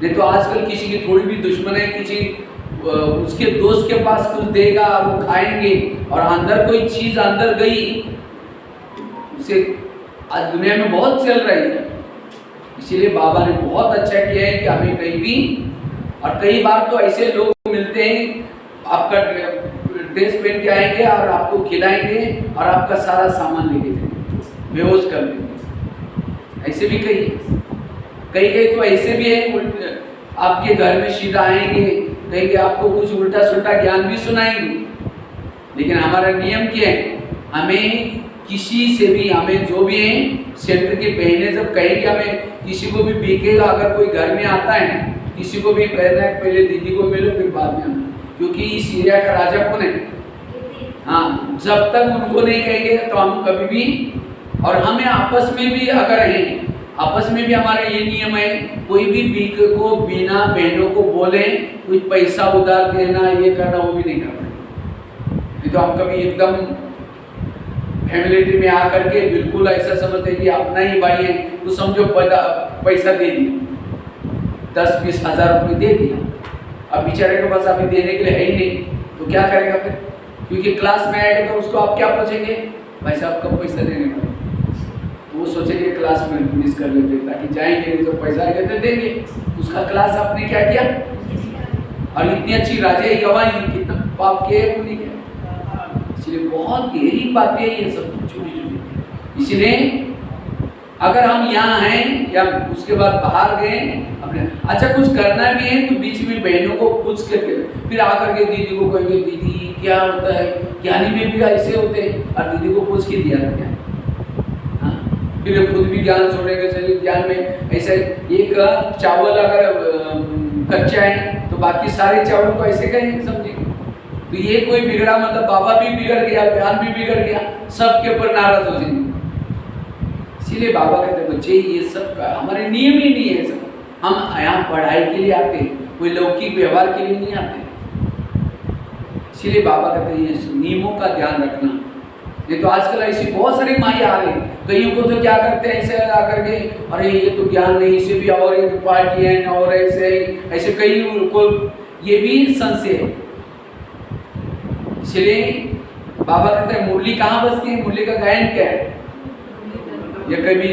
[SPEAKER 1] नहीं तो आजकल किसी की थोड़ी भी दुश्मन है, किसी उसके दोस्त के पास कुछ देगा और वो खाएंगे और अंदर कोई चीज अंदर गई, उसे आज दुनिया में बहुत चल रही है। इसीलिए बाबा ने बहुत अच्छा किया है कि हमें कहीं भी, और कई बार तो ऐसे लोग मिलते हैं आपका ड्रेस पहन के आएंगे और आपको खिलाएंगे और आपका सारा सामान लेके जाएंगे, बेहोश कर देंगे। ऐसे भी कई तो ऐसे भी है, आपके घर में सीधा आएंगे, कहेंगे आपको कुछ उल्टा सुल्टा ज्ञान भी सुनाएंगे। लेकिन हमारा नियम क्या है, हमें किसी से भी, हमें जो भी है सेंटर के बहने जब कहेंगे, हमें किसी को भी बिकेगा, अगर कोई घर में आता है किसी को भी कहना है पहले दीदी को मिलो फिर बाद में आना, क्योंकि इस एरिया का राजा कौन है? हाँ, जब तक उनको नहीं कहेंगे तो हम कभी भी, और हमें आपस में भी अगर है, आपस में भी हमारा ये नियम है, कोई भी बीक को बिना बहनों को बोले कुछ पैसा उधार देना, ये करना, वो भी नहीं करना। तो हम कभी एकदम फैमिलिटी में आकर के बिल्कुल ऐसा समझते कि अपना ही भाई है, तो समझो पैसा दे दिया, 10-20 हज़ार रुपये दे दिया, अब बेचारे के पास अभी देने के लिए है ही नहीं, तो क्या करेगा फिर? क्योंकि क्लास में आएगा तो उसको आप क्या पूछेंगे, भाई साहब कब पैसा देने का? वो सोचेंगे क्लास में मिस कर लेते, ताकि जाएंगे नहीं तो पैसा आएगा तो देंगे। उसका क्लास आपने क्या किया? और इतनी अच्छी राजे गवाही, कितना पाप किया है नहीं किया। इसलिए बहुत गहरी बातें ये सब छोटी छोटी। इसलिए अगर हम यहाँ हैं या उसके बाद बाहर गए अपने, अच्छा कुछ करना भी है तो बीच में बहनों को पूछ करके फिर आकर के दीदी को कहेंगे दीदी क्या होता है, ज्ञानी में भी ऐसे होते हैं, और दीदी को पूछ के दिया था क्या? फिर खुद भी ज्ञान छोड़ेंगे। चलिए ज्ञान में ऐसे एक चावल अगर कच्चा है तो बाकी सारे चावलों को ऐसे कहेंगे, समझे? तो ये कोई बिगड़ा मतलब बाबा भी बिगड़ गया, ज्ञान भी बिगड़ गया, सबके ऊपर नाराज हो जाएंगे। इसीलिए बाबा कहते बच्चे ये सब हमारे नियम ही नहीं है सब। हम यहाँ पढ़ाई के लिए आते हैं, कोई लौकिक व्यवहार के लिए नहीं आते। इसीलिए बाबा कहते हैं ये नियमों का ध्यान रखना। नहीं तो आजकल ऐसी बहुत सारी माई आ रही, कईयों को तो क्या करते हैं ऐसे लगा करके, अरे ये तो ज्ञान नहीं, इसे भी और एक पार्टी है और ऐसे कई को ये भी संशय है। इसलिए बाबा कहते हैं मुरली कहाँ बजती है, मुरली का गायन क्या है? ये कभी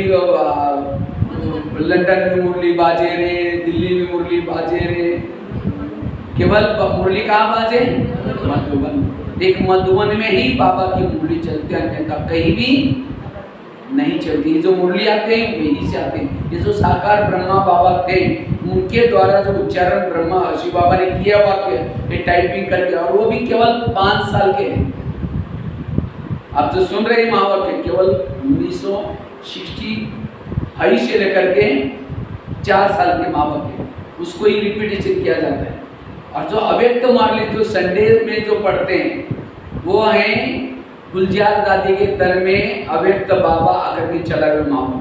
[SPEAKER 1] लंदन में मुरली बाजे रे, दिल्ली में मुरली बाजे रे, केवल मुरली कहाँ बाजे? मधुबन। एक मधुबन में ही बाबा की मुरली चलती है, अन्यथा कहीं भी नहीं चलती। जो मुरली आते हैं वही से आते हैं। ये जो साकार ब्रह्मा बाबा थे उनके द्वारा जो उच्चारण ब्रह्मा शिव बाबा ने किया वाक्य, ये टाइपिंग करके, और वो भी केवल 5 साल के हैं। आप जो सुन रहे हैं महावाक्य केवल 1960 से लेकर के 4 साल के महावाक्य, उसको ही रिपीटेशन किया जाता है। और जो अव्यक्त मार्ली जो संडे में जो पढ़ते हैं वो हैं गुलजार दादी के तर में अव्यक्त बाबा आकर के चला गए मामू,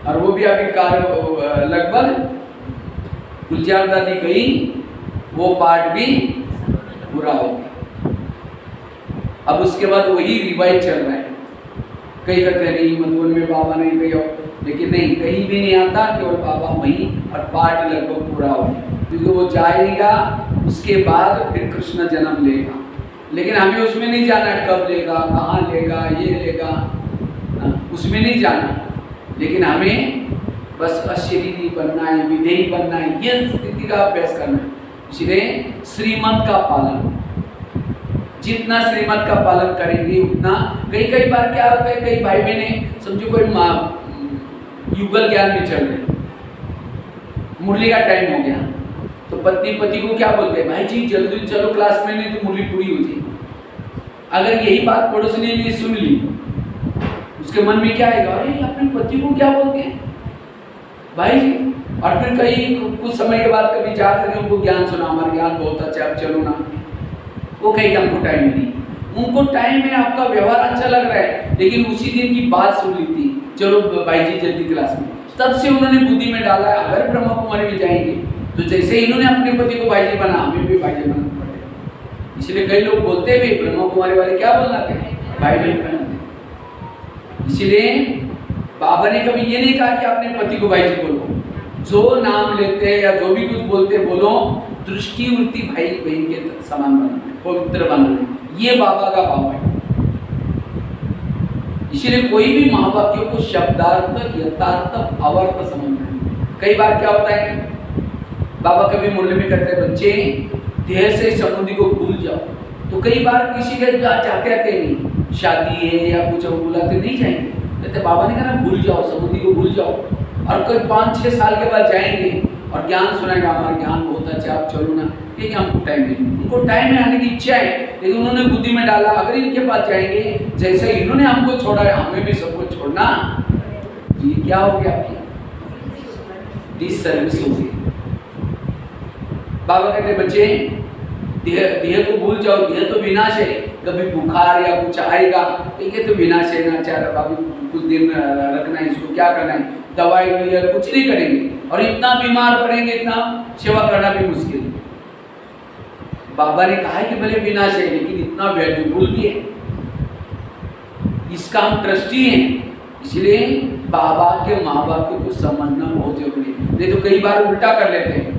[SPEAKER 1] और वो भी अभी कार्य लगभग गुलजार दादी गई, वो पार्ट भी पूरा हो गया। अब उसके बाद वही रिवाइव चल रहा है। कई कहते नहीं मधुबन में बाबा नहीं गई, लेकिन नहीं, कहीं भी नहीं आता, केवल बाबा वहीं, और पार्ट लगभग पूरा हो गया। क्योंकि वो जाएगा उसके बाद फिर कृष्ण जन्म लेगा, लेकिन हमें उसमें नहीं जाना है कब लेगा, कहाँ लेगा, ये लेगा, उसमें नहीं जाना। लेकिन हमें बस अशरीरी बनना है, विधेयी बनना है, ये स्थिति का अभ्यास करना है। इसलिए श्रीमत का पालन, जितना श्रीमत का पालन करेंगे उतना। कई बार क्या होता है, कई भाई बहने समझो कोई युगल ज्ञान में चल रहे, मुरली का टाइम हो गया तो पत्नी पति को क्या बोलते हैं, भाई जी जल्दी चलो क्लास में, नहीं तो मुरली पूरी हो जाएगी। अगर यही बात पड़ोसी ने सुन ली, उसके मन में क्या आएगा, अरे अपने पति को क्या बोलते हैं भाई जी। और फिर कहीं कुछ समय के बाद कभी जाकर के उनको ज्ञान सुना, हमारा ज्ञान बहुत अच्छा है, अब चलो ना। वो कहेगा हमको टाइम नहीं, उनको टाइम है, आपका व्यवहार अच्छा लग रहा है, लेकिन उसी दिन की बात सुन ली थी, चलो भाई जी जल्दी क्लास में। तब से उन्होंने बुद्धि में डाला है अगर ब्रह्मा कुमारी में जाएंगे तो जैसे इन्होंने अपने पति को भाई जी बना, हमें भी भाई जी बनाना पड़ेगा। इसलिए कई लोग बोलते भी ब्रह्मा कुमारी वाले क्या बोलते हैं, भाई बहन बनाते। इसलिए बाबा ने कभी ये नहीं कहा कि अपने पति को भाई जी बोलो, जो नाम लेते हैं या जो भी कुछ बोलते बोलो, दृष्टि वृत्ति भाई बहन के समान बनना, पवित्र बनना, ये बाबा का भाव है। इसलिए कोई भी महावाक्यों को शब्दार्थ, यथार्थ, अवर्थ समझना है। कई बार क्या होता है, बाबा कभी मुरली में कहते हैं बच्चे देह से समुद्र को भूल जाओ, तो कई बार किसी के चाहते आते नहीं, शादी है या कुछ बुलाते नहीं जाएंगे, कहते बाबा ने कहा ना भूल जाओ, समुद्र को भूल जाओ। और कोई 5-6 साल के बाद जाएंगे और ज्ञान सुनाएगा, हमारा ज्ञान बहुत अच्छा, आप चलो ना, ठीक है हमको टाइम नहीं, उनको टाइम में आने की इच्छा है, लेकिन उन्होंने बुद्धि में डाला अगर इनके पास जाएंगे, जैसे इन्होंने हमको छोड़ा है हमें भी सबको छोड़ना, ये क्या हो गया, डिसर्विस हो गई। बाबा कहते बच्चे देह को भूल जाओ, देह तो विनाश है, कभी बुखार या कुछ आएगा, ठीक है तो विनाश है ना, चाहे बाबू कुछ दिन रखना है, इसको क्या करना है, दवाई या कुछ नहीं करेंगे, और इतना बीमार पड़ेंगे, इतना सेवा करना भी मुश्किल। बाबा ने कहा है कि भले विनाश है, लेकिन इतना वैल्यूबल भी है, इसका हम ट्रस्टी हैं। इसलिए बाबा के माँ बाप को समझना बहुत जरूरी है, नहीं तो कई बार उल्टा कर लेते हैं।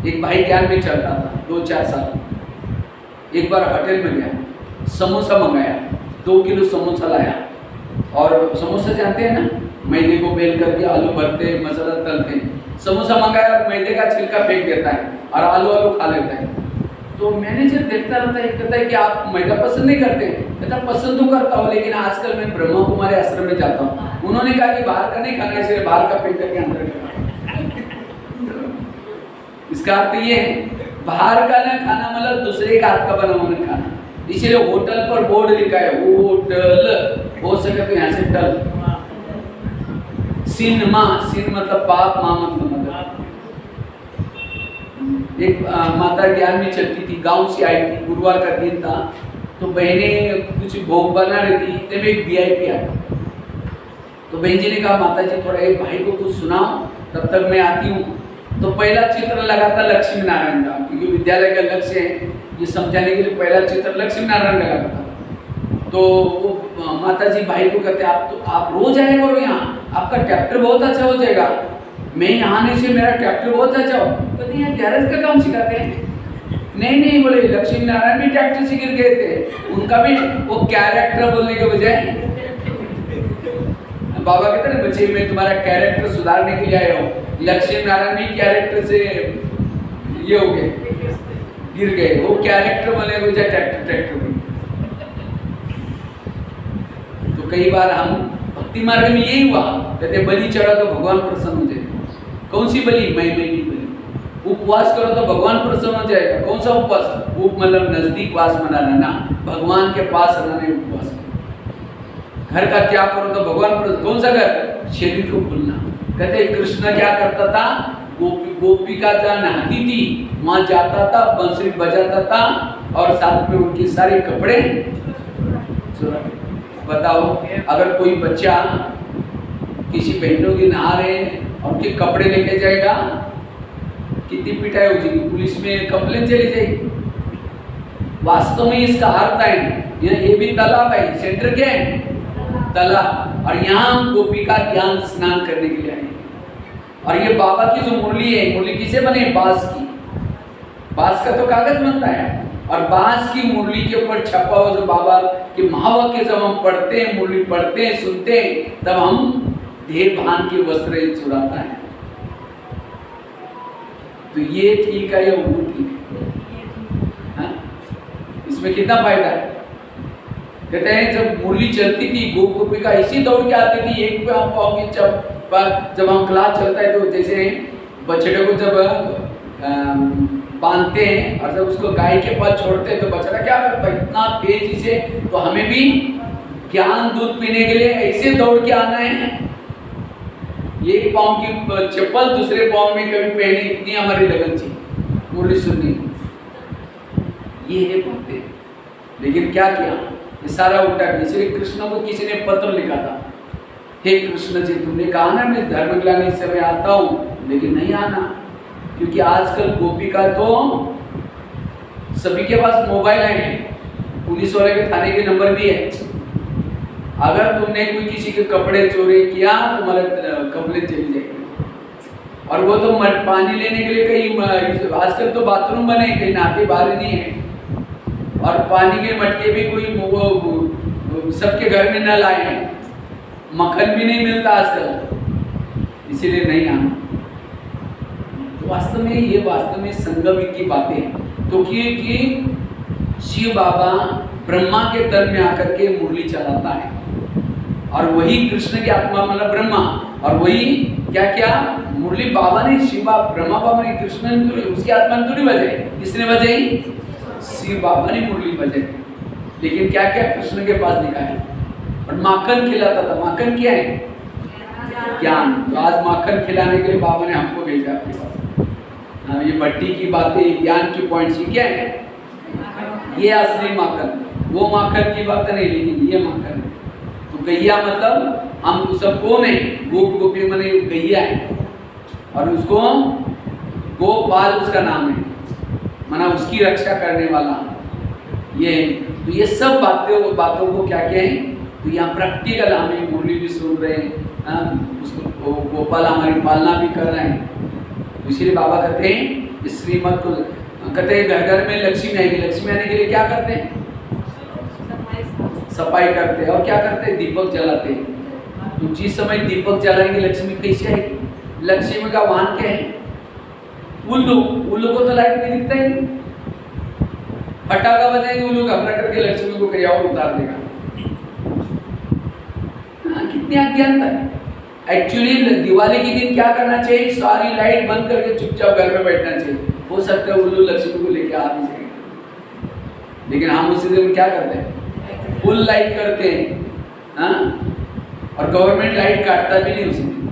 [SPEAKER 1] एक भाई ज्ञान में चल रहा था 2-4 साल, एक बार होटल में गया, समोसा मंगाया, 2 किलो समोसा लाया, और समोसा जानते हैं ना, मैदे को बेल करके आलू भरते, मसाला तलते, समोसा मंगाया और मैदे का छिलका फेंक देता है और आलू खा लेता है। तो मैनेजर देखता रहता है, कहता है कि आप मैदा पसंद नहीं करते, कहता पसंद तो करता हूँ, लेकिन आजकल मैं ब्रह्मा कुमारी आश्रम में जाता हूँ, उन्होंने कहा कि बाहर का नहीं खाना, इसलिए बाहर का फेंक करके अंदर खाना। इसका अर्थ ये है, बाहर का ना खाना मतलब दूसरे का हाथ का बना हुआ खाना। इसलिए होटल पर बोर्ड लिखा है, होटल हो सके तो यहाँ से टल, सिनमा, सिन मतलब पाप, माँ मतलब मदद। एक माता ज्ञान में चलती थी, गांव से आई थी, गुरुवार का दिन था, तो बहने कुछ भोग बना रही थी, इतने में एक VIP आया, तो तो बहन जी ने कहा माता जी थोड़ा एक भाई को कुछ सुनाओ, तब तक मैं आती हूँ। तो पहला चित्र लगा था लक्ष्मी नारायण का, क्योंकि विद्यालय का लक्ष्य है ये समझाने के लिए पहला चित्र लक्ष्मी नारायण का लगा था। तो वो माता जी भाई को कहते आप रोज आए करो यहाँ, आपका ट्रैक्टर बहुत अच्छा हो जाएगा। मैं यहाँ आने से मेरा ट्रैक्टर बहुत अच्छा हो। कहते यहाँ गैरेज का काम सिखाते हैं? नहीं बोले लक्ष्मी नारायण भी ट्रैक्टर से गिर गए थे, उनका भी वो कैरेक्टर बोलने के बजाय बाबा कहते हैं बच्चे मैं तुम्हारा कैरेक्टर सुधारने के लिए आया हूँ। लक्ष्मी नारायण भी कैरेक्टर से ये हो गए, गिर गए, वो कैरेक्टर बोलने के बजाय ट्रैक्टर। तो कई बार हम भक्ति मार्ग में यही हुआ, कहते बलि चढ़ा तो भगवान प्रसन्न हो जाए। कौन सी बलि? मैं की बलि। उपवास करो तो भगवान प्रसन्न हो जाएगा। कौन सा उपवास? मतलब नजदीक वास मनाना ना, भगवान के पास रहना उपवास। घर का त्याग करो तो भगवान प्रसन्न। कौन सा घर? शरीर को भूलना। कहते कृष्ण क्या करता था? गोपिका जहाँ नहाती थी वहां जाता था, बंसुरी बजाता था और साथ में उनके सारे कपड़े चुरा। बताओ अगर कोई बच्चा किसी बहनों की नहा रहे और उनके कपड़े लेके जाएगा, कितनी पिटाई हो जाएगी, पुलिस में कंप्लेन चली जाएगी। वास्तव में इसका अर्थ है ये भी तालाब है, सेंटर क्या है? तालाब। और यहाँ गोपिका ज्ञान स्नान करने के लिए आए। और ये बाबा की जो मुरली है, मुरली किसे बने? बांस की। बांस का तो कागज बनता है, और बांस की मुरली के ऊपर छपा हुआ जो बाबा के महावाक्य जब हम पढ़ते हैं, मुरली पढ़ते हैं, सुनते हैं, तब हम देह भान के वस्त्र चुराता है। तो ये ठीक है या वो ठीक है? इसमें कितना फायदा है? कहते हैं जब मुरली चलती थी गोपिका ऐसी दौड़ के आती थी, एक पे हम पाओगे जब हम क्लास चलता है तो जैसे बछड़े को जब बांधते हैं और जब उसको गाय के पास छोड़ते हैं तो बछड़ा क्या करता है? इतना तेजी से। तो हमें भी ज्ञान दूध पीने के लिए ऐसे दौड़ के आना है। एक पाँव की चप्पल दूसरे पाँव में कभी पहने, इतनी हमारी लगन थी मुरली सुननी। ये है भक्ति। लेकिन क्या किया? ये सारा उल्टा किया। इसलिए कृष्ण को किसी ने पत्र लिखा था, हे कृष्ण जी तुमने कहा ना मैं धर्म ग्लानि समय आता हूँ, लेकिन नहीं आना, क्योंकि आजकल गोपिका तो सभी के पास मोबाइल है, पुलिस वाले के थाने के नंबर भी है। अगर तुमने कोई किसी के कपड़े चोरी किया तुम्हारे कंप्लेन चली जाएगी। और वो तो पानी लेने के लिए कहीं आजकल तो बाथरूम बने, कहीं नहाते बाहर नहीं है, और पानी के मटके भी कोई सबके घर में न लाए हैं, मक्खन भी नहीं मिलता आजकल, इसीलिए नहीं आना। तो वास्तव में ये वास्तव में संगम की बातें हैं। तो कि शिव बाबा ब्रह्मा के तन में आकर के मुरली चलाता है, और वही कृष्ण की आत्मा मतलब ब्रह्मा, और वही क्या क्या मुरली बाबा ने शिव ब्रह्मा बाबा ने कृष्ण ने उसकी आत्मा ने थोड़ी बजाई, किसने बजाई? शिव बाबा ने मुरली बजाई। लेकिन क्या क्या कृष्ण के पास लिखा है? और माखन खिलाता था। माखन क्या है? ज्ञान। तो आज माखन खिलाने के लिए बाबा ने हमको भेजा आपके पास। ये भट्टी की बातें, ज्ञान की पॉइंट्स, ये क्या है? ये असली माखन। वो माखन की बात नहीं, लेकिन ये माखन है। तो गैया मतलब हम सब कौन है? गोप गोपी माने गैया है, और उसको गोपाल उसका नाम है, माना उसकी रक्षा करने वाला। ये तो ये सब बातों को क्या क्या है? तो यहाँ प्रैक्टिकल हमें मुरली भी सुन रहे हैं, उसको गोपाल हमारी पालना भी कर रहे हैं। तो इसीलिए बाबा कहते हैं इस श्रीमत को कहते हैं घर घर में लक्ष्मी आएगी। लक्ष्मी आने के लिए क्या करते हैं? सफाई करते हैं। और क्या करते हैं? दीपक जलाते हैं। तो जिस समय दीपक जलाएंगे लक्ष्मी कैसे आएगी? लक्ष्मी का वाहन क्या है? उल्लू। उल्लू को तो लाइट नहीं दिखता ही नहीं, फटाका बजाएंगे उल्लू घबरा करके लक्ष्मी को कहीं और उतार देगा। कितनी अज्ञानता है। एक्चुअली दिवाली के दिन क्या करना चाहिए? सारी लाइट बंद करके चुपचाप घर में बैठना चाहिए। हो सकता है उल्लू लक्ष्मी को लेके आ भी जाएगा, लेकिन हम उसी दिन क्या करते हैं? फुल लाइट करते हैं, और गवर्नमेंट लाइट काटता भी नहीं उसी दिन।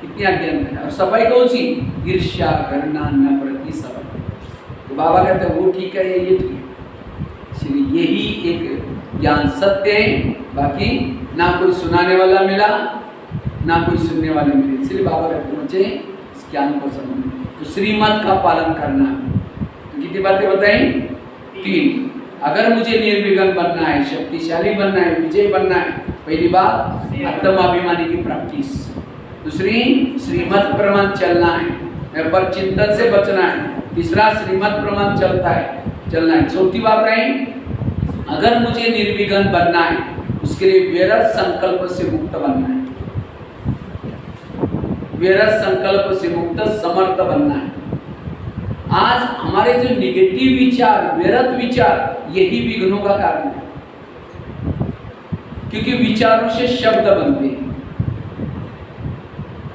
[SPEAKER 1] कितनी अज्ञानता है। और सफाई कौन सी? ईर्ष्या करना न प्रति सफाई। तो बाबा कहते हैं वो ठीक है, ये ठीक है। इसलिए यही एक ज्ञान सत्य है, बाकी ना कोई सुनाने वाला मिला ना कोई सुनने वाले मिले। इसलिए बाबा कहते मुझे इस ज्ञान को समझना, तो श्रीमत का पालन करना। तो कितनी बातें बताई? 3। अगर मुझे निर्विघ्न बनना है, शक्तिशाली बनना है, विजय बनना है, पहली बात आत्माभिमानी की प्रैक्टिस, दूसरी श्रीमत प्रमाण चलना है, पर चिंतन से बचना है, तीसरा श्रीमत प्रमाण चलना है। चौथी बात है अगर मुझे निर्विघ्न बनना है उसके लिए व्यर्थ संकल्प से मुक्त बनना है, व्यर्थ संकल्प से मुक्त समर्थ बनना है। आज हमारे जो निगेटिव विचार, व्यर्थ विचार, यही विघ्नों का कारण है, क्योंकि विचारों से शब्द बनते हैं,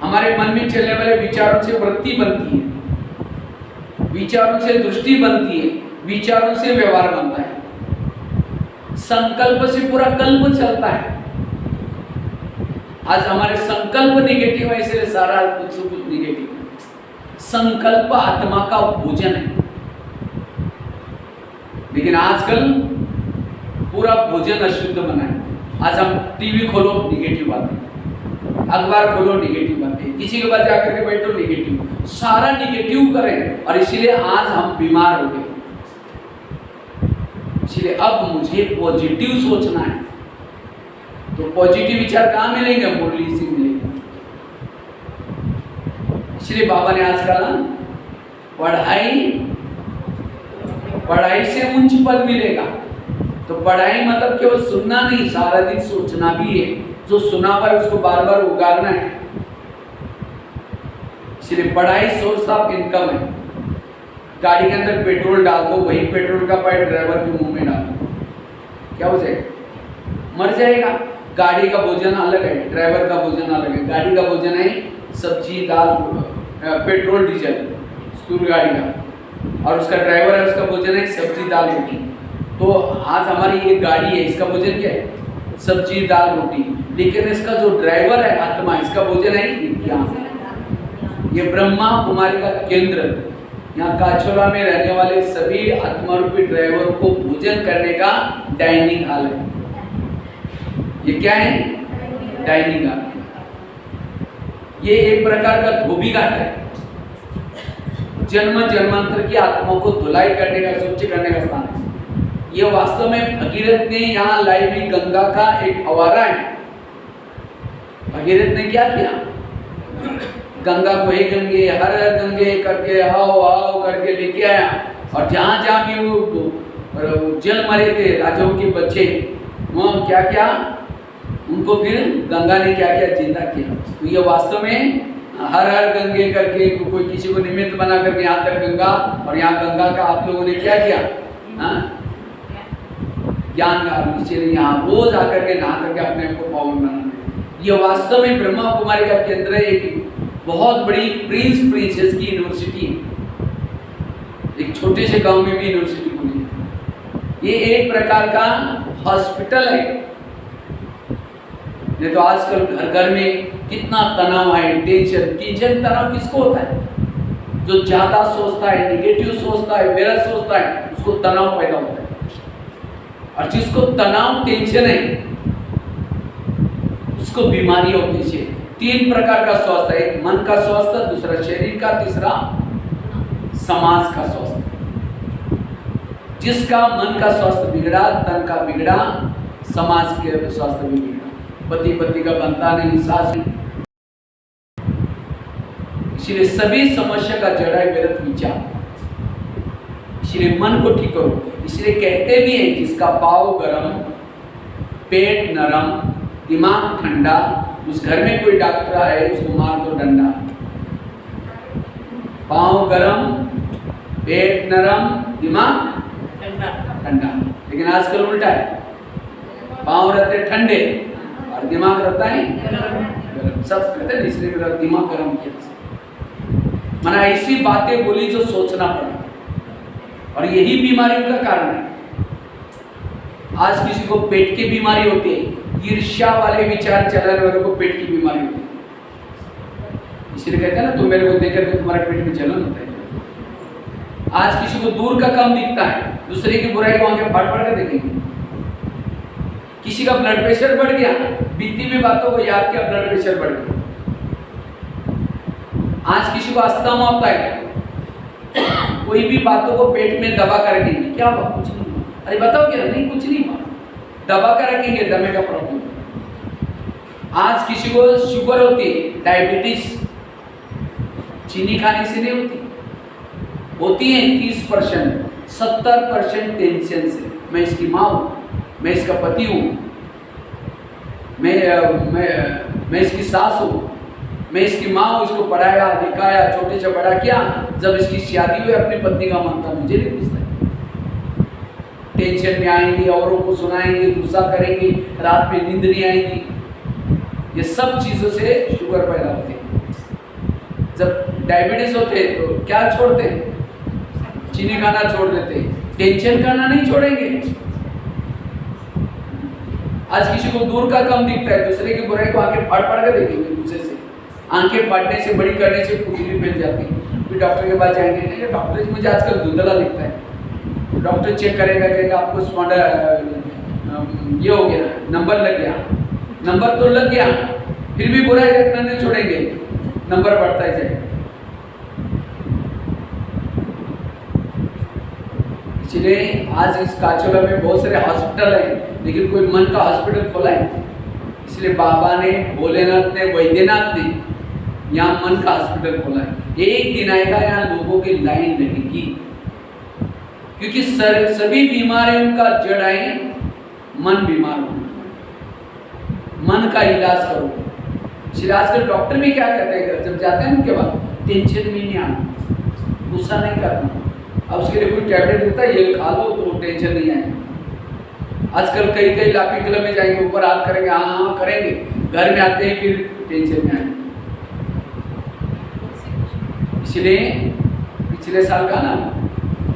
[SPEAKER 1] हमारे मन में चलने वाले विचारों से वृत्ति बनती है, विचारों से दृष्टि बनती है, विचारों से व्यवहार बनता है, संकल्प से पूरा कल्प चलता है। आज हमारे संकल्प निगेटिव है, इसलिए सारा कुछ निगेटिव। संकल्प आत्मा का भोजन है, लेकिन आजकल पूरा भोजन अशुद्ध बना है। आज हम टीवी खोलो निगेटिव बातें, अखबार खोलो निगेटिव बातें, किसी के पास जाकर के बैठो निगेटिव, सारा निगेटिव करें, और इसलिए आज हम बीमार हो गए। इसलिए अब मुझे पॉजिटिव सोचना है, तो पॉजिटिव विचार कहाँ मिलेंगे? मुरली से मिलेंगे। इसलिए बाबा ने आज कहा पढ़ाई से उच्च पद मिलेगा। तो पढ़ाई मतलब केवल सुनना नहीं, सारा दिन सोचना भी है। जो सुना हुआ है उसको बार बार उगाड़ना है। इसलिए पढ़ाई सोर्स ऑफ इनकम है। गाड़ी के अंदर पेट्रोल डाल दो, वही पेट्रोल का पाइप ड्राइवर के मुंह में डाल दो, क्या हो जाएगा? मर जाएगा। गाड़ी का भोजन अलग है, ड्राइवर का भोजन अलग है। गाड़ी का भोजन है सब्जी दाल पेट्रोल डीजल स्कूल गाड़ी का, और उसका ड्राइवर है, उसका भोजन है सब्जी दाल रोटी। तो आज हमारी ये गाड़ी है, इसका भोजन क्या है? सब्जी दाल रोटी। लेकिन इसका जो ड्राइवर है आत्मा, इसका भोजन है विज्ञान। ये ब्रह्मा कुमारी का केंद्र, यहाँ काछोला में रहने वाले सभी आत्मा रूपी ड्राइवर को भोजन करने का डाइनिंग हॉल है। ये क्या है? Dining hall. ये एक प्रकार का धोबी घाट है, जन्म जन्मांतर की आत्मा को धुलाई करने का, स्वच्छ करने का स्थान है। ये वास्तव में भगीरथ ने यहाँ लाई हुई गंगा का एक फवारा है। भगीरथ ने क्या किया? गंगा को हे गंगे हर हर गंगे करके हाओ हाओ करके लेके आया, और जहाँ जहाँ भी वो जल मरे थे राजाओं के बच्चे, वहाँ क्या क्या उनको फिर गंगा ने क्या क्या जिंदा किया। तो ये वास्तव में हर हर गंगे करके कोई किसी को निमित्त बना करके यहाँ तक गंगा, और यहाँ गंगा का आप लोगों ने क्या किया? ज्ञान का। इसलिए यहाँ रोज आकर के नहा करके अपने आप को पावन बनाना। ये वास्तव में ब्रह्मा कुमारी का केंद्र है, एक बहुत बड़ी प्रिंसेस की यूनिवर्सिटी है। एक छोटे से गांव में भी यूनिवर्सिटी खुली है। ये एक प्रकार का हॉस्पिटल है। ये तो आजकल घर घर में कितना तनाव है, टेंशन तनाव किसको होता है? जो ज्यादा सोचता है, निगेटिव सोचता है, व्यर्थ सोचता है, उसको तनाव पैदा होता है। और जिसको तनाव टेंशन है उसको बीमारी होती है। 3 प्रकार का स्वास्थ्य है, एक मन का स्वास्थ्य, दूसरा शरीर का, तीसरा समाज का स्वास्थ्य। जिसका मन का स्वास्थ्य बिगड़ा, तन का बिगड़ा, समाज के स्वास्थ्य भी बिगड़ा। पति पति का बनता नहीं, सास। इसलिए सभी समस्या का जड़ है व्यर्थ विचार। इसलिए मन को ठीक करो। इसलिए कहते भी हैं जिसका पाँव गरम, पेट नरम, दिमाग ठंडा, उस घर में कोई डॉक्टर है उसको मार दो डंडा। पाँव गरम, पेट नरम, दिमाग ठंडा। लेकिन आजकल उल्टा है, पाँव रहते ठंडे और दिमाग रहता है गरम। सब कहते हैं इसलिए मेरा दिमाग गरम किया। मैंने ऐसी बातें बोली जो सोचना पड़ा, और यही बीमारियों का कारण है। आज किसी को पेट की बीमारी होती है, ईर्ष्या वाले विचार चलाने वालों को पेट की बीमारी होती है। इसलिए कहते हैं ना, तुम मेरे को देख करके तुम्हारे पेट में जलन होता है। आज किसी को दूर का काम दिखता है, दूसरे की बुराई को आगे फाड़ फाड़ कर देखेंगे। किसी का ब्लड प्रेशर बढ़ गया, बीती हुई बातों को याद किया, ब्लड प्रेशर बढ़ गया। आज किसी को अस्थमा होता है, कोई भी बातों को पेट में दबा कर रखेंगे, क्या हुआ? कुछ नहीं हुआ। अरे बताओ क्या? नहीं, कुछ नहीं हुआ, दबा कर रखेंगे, दमे का प्रॉब्लम। आज किसी को शुगर होती है, डायबिटीज, चीनी खाने से नहीं होती है 30%, 70% टेंशन से। मैं इसकी माँ हूँ, मैं इसका पति हूँ, मैं इसकी सास हूँ, मैं इसकी माँ हूँ, इसको पढ़ाया लिखाया, छोटे से बड़ा किया, जब इसकी शादी हुई अपनी पत्नी का मानता, मुझे नहीं पूछता। टेंशन में आएंगे, औरों को सुनाएंगे, गुस्सा करेंगे, रात में नींद नहीं आएगी। ये सब चीज़ों से शुगर पैदा होती है। जब डायबिटीज होते हैं तो क्या छोड़ते हैं? चीनी खाना छोड़ देते हैं, टेंशन खाना नहीं छोड़ेंगे। आज किसी को दूर का कम दिखता है, दूसरे की बुराई को आंखें फाड़ फाड़ कर देखेंगे गुस्से से। आंखें फाड़ने से, बड़ी करने से खुजली फैल जाती है। फिर डॉक्टर के पास जाएंगे, नहीं डॉक्टर जी मुझे आजकल धुंधला दिखता है। डॉक्टर चेक करेगा, कहेगा आपको ये हो गया, नंबर लग गया। नंबर तो लग गया, फिर भी बुराई रखना नहीं छोड़ेंगे, नंबर बढ़ता ही जाएगा। इसलिए आज इस काचोला में बहुत सारे हॉस्पिटल हैं, लेकिन कोई मन का हॉस्पिटल खोला है। इसलिए बाबा ने, भोलेनाथ ने, वैद्यनाथ ने यहाँ मन का हॉस्पिटल खोला है। एक दिन आएगा यहाँ लोगों की लाइन लगेगी, क्योंकि सभी बीमारियों का जड़ है मन बीमार होना। मन का इलाज करो। इसलिए आजकल डॉक्टर भी क्या कहते हैं, जब जाते हैं उनके बाद, टेंशन में नहीं आना, गुस्सा नहीं करना। अब उसके लिए कोई टैबलेट देता है, ये खा लो तो टेंशन नहीं आएगा। आजकल कई लापी क्लब में जाएंगे, ऊपर हाथ करेंगे, हाँ करेंगे, घर में आते हैं फिर टेंशन में आएंगे। इसलिए पिछले साल का ना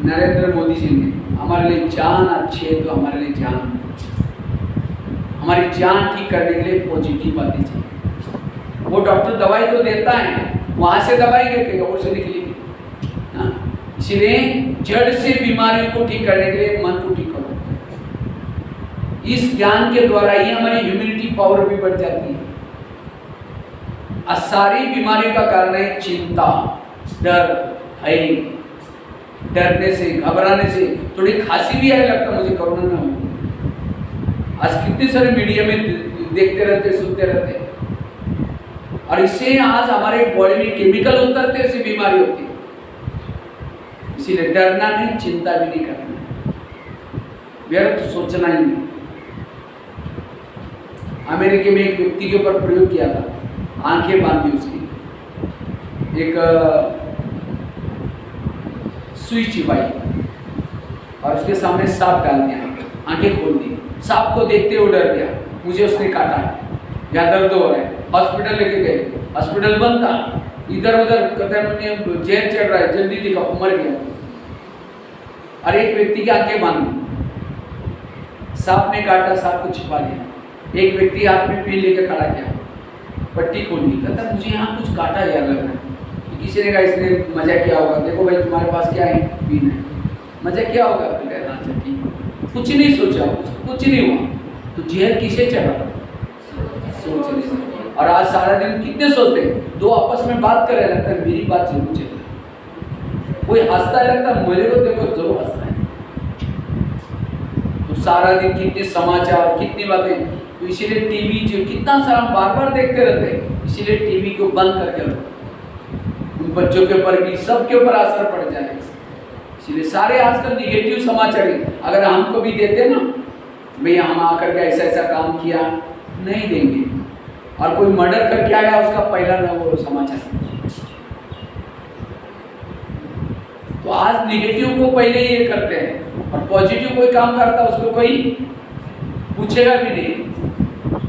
[SPEAKER 1] नरेंद्र मोदी जी ने हमारे लिए जान अच्छी है, तो हमारे लिए जान, हमारी जान ठीक करने के लिए पॉजिटिव बातें चाहिए। वो डॉक्टर दवाई तो देता है, वहां से दवाई कहीं और से निकलेगी। इसलिए जड़ से बीमारियों को ठीक करने के लिए मन को ठीक करो। इस ज्ञान के द्वारा ही हमारी इम्यूनिटी पावर भी बढ़ जाती है। और सारी बीमारियों का कारण है चिंता, डर है। डरने से, घबराने से, थोड़ी खांसी भी आए लगता मुझे कोरोना ना हो। आज कितने सारे मीडिया में देखते रहते, सुनते रहते, और इससे आज हमारे बॉडी में केमिकल उतरते, ऐसी बीमारी होती है। इसीलिए डरना नहीं, चिंता भी नहीं करना, व्यर्थ सोचना ही नहीं। अमेरिका में एक व्यक्ति के ऊपर प्रयोग किया था, आंखें बांधी उसकी, एक सुई चिपाई और उसके सामने सांप डाल दिया, आंखें खोल दी। सांप को देखते हुए डर गया, मुझे उसने काटा, या दर्द हो रहा है, हॉस्पिटल लेके गए, हॉस्पिटल बंद था, इधर उधर कहते जहर चढ़ रहा है, जल्दी दिखा, मर गया। और एक व्यक्ति की आंखें बांध दी, सांप ने काटा, सांप को छिपा लिया। एक व्यक्ति हाथ में पील लेकर खड़ा किया, पट्टी खोली, कहता मुझे यहाँ कुछ काटा यार लग रहा है। किसी ने कहा इसने मजा किया होगा, देखो भाई तुम्हारे पास क्या है, पीन है, मजा क्या होगा? अच्छा ठीक, कुछ नहीं सोचा, कुछ नहीं हुआ, तो जहर किसे चढ़ा? सोच नहीं। और आज सारा दिन कितने सोचते, दो आपस में बात कर रहे, लगता है मेरी बात जरूर चले, कोई हंसता है, लगता है मेरे को देखो जरूर हंसता है। तो सारा दिन कितने समाचार, कितनी बातें, तो इसीलिए टीवी जो कितना सारा बार बार देखते रहते हैं, इसीलिए टीवी को बंद करके रखो। उन बच्चों के ऊपर भी, सबके ऊपर असर पड़ जाएगा। इसलिए सारे आजकल निगेटिव समाचार अगर हमको भी देते ना, भैया हम आकर के ऐसा ऐसा काम किया, नहीं देंगे। और कोई मर्डर करके आया, उसका पहला ना वो समाचार। तो आज निगेटिव को पहले ये करते हैं, और पॉजिटिव कोई काम करता उसको कोई पूछेगा भी नहीं।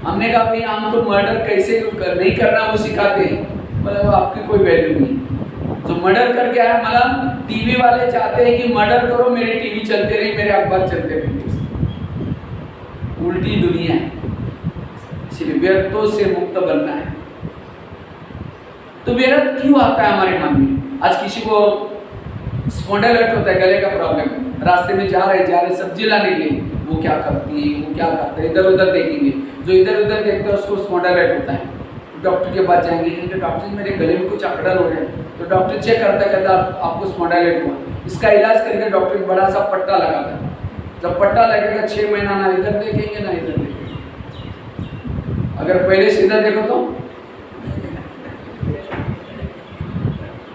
[SPEAKER 1] हमने कहा भाई हमको मर्डर कैसे नहीं करना वो सिखाते हैं, मतलब आपकी कोई वैल्यू नहीं। तो मर्डर करके आया, मतलब टीवी वाले चाहते हैं कि मर्डर करो, मेरे टीवी चलते रहे, मेरे अखबार चलते रहे। उल्टी दुनिया है। इसलिए व्यर्थों से मुक्त बनना है। तो व्यर्थ क्यों आता है हमारे मन में? आज किसी को स्पॉन्डिलाइटिस होता है, गले का प्रॉब्लम, रास्ते में जा रहे सब्जी लाने के लिए, वो क्या करती है, वो क्या करता है, इधर उधर देखेंगे। जो इधर उधर देखता है उसको स्पॉन्डिलाइटिस होता है। डॉक्टर के पास जाएंगे, क्योंकि डॉक्टर जी मेरे गले में कुछ अकड़न हो रहा है, तो डॉक्टर चेक करता है, कहता है आपको स्पॉन्डिलाइटिस हुआ। इसका इलाज करके डॉक्टर एक बड़ा सा पट्टा लगाता है। जब पट्टा लगेगा 6 महीना ना इधर देखेंगे ना इधर देखेंगे। अगर पहले सीधा देखो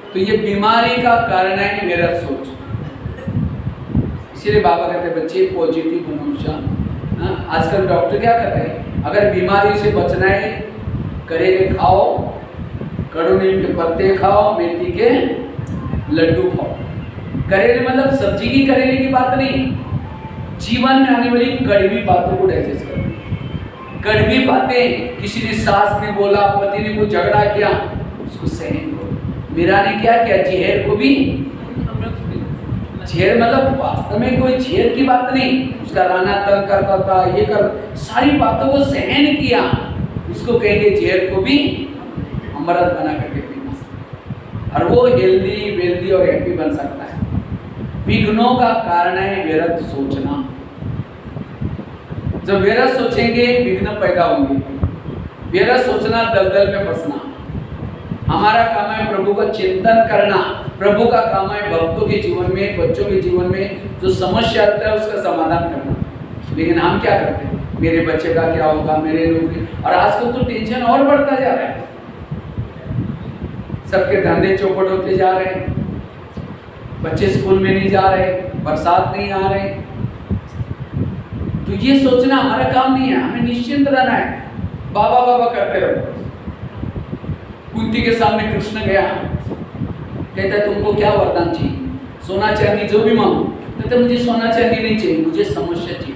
[SPEAKER 1] तो ये बीमारी का कारण है मेरा सोच। इसीलिए बाबा कहते हैं बच्चे पॉजिटिव बनो। आजकल डॉक्टर क्या कहते हैं, अगर बीमारी से बचना है करेले खाओ, कड़ू नीम के पत्ते खाओ, मेथी के लड्डू खाओ। करेले मतलब सब्जी की करेले की बात नहीं, जीवन में आने वाली कड़वी बातों को डाइजेस्ट करो। कड़वी बातें, किसी ने सास ने बोला, पति ने कुछ झगड़ा किया, उसको सहन करो। मीरा ने क्या किया, जहर को भी, जहर मतलब वास्तव में कोई जहर की बात नहीं, उसका राना तंग करता था, ये कर, सारी बातों को सहन किया, उसको कहेंगे जहर को भी अमृत बना करके पीना, और वो हेल्दी वेल्दी और हैप्पी बन सकता है। विघ्नों का कारण है व्यर्थ सोचना। जब व्यर्थ सोचेंगे विघ्न पैदा होंगे। व्यर्थ सोचना दलदल में फंसना। हमारा काम है प्रभु का चिंतन करना। प्रभु का काम है भक्तों के जीवन में, बच्चों के जीवन में जो समस्या आता है उसका समाधान करना। लेकिन हम क्या करते हैं, मेरे बच्चे का क्या होगा, मेरे नौकरी, और आजकल तो टेंशन और बढ़ता जा रहा है। सबके धंधे चौपट होते जा रहे हैं, बच्चे स्कूल में नहीं जा रहे, बरसात नहीं आ रहे। तो ये सोचना हमारा काम नहीं है, हमें निश्चिंत रहना है। बाबा बाबा करते रहो। कुंती के सामने कृष्ण गया, कहता है तुमको क्या वरदान चाहिए, सोना चांदी जो भी मांगो। कहते मुझे सोना चांदी नहीं चाहिए, मुझे समस्या चाहिए।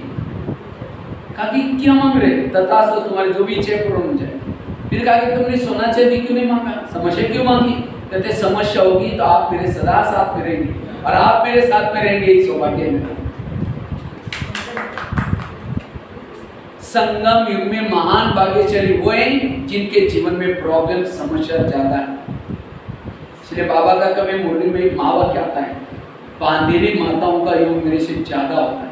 [SPEAKER 1] कहा कि क्या मांग रहे, तथास्तु तुम्हारी जो भी इच्छा पूर्ण हो जाए। फिर कहा कि तुमने सोना चांदी क्यों नहीं मांगा, समस्या क्यों मांगी। कहते समस्या होगी तो आप मेरे सदा साथ में रहेंगे, और आप मेरे साथ में रहेंगे इस सौभाग्य में। संगम युग में महान भाग्यशाली वो हैं जिनके जीवन में प्रॉब्लम समस्या ज्यादा है। इसलिए बाबा का कभी मुरली में महावाक्य आता है, पांदेरी माताओं का योग मेरे से ज्यादा होता है,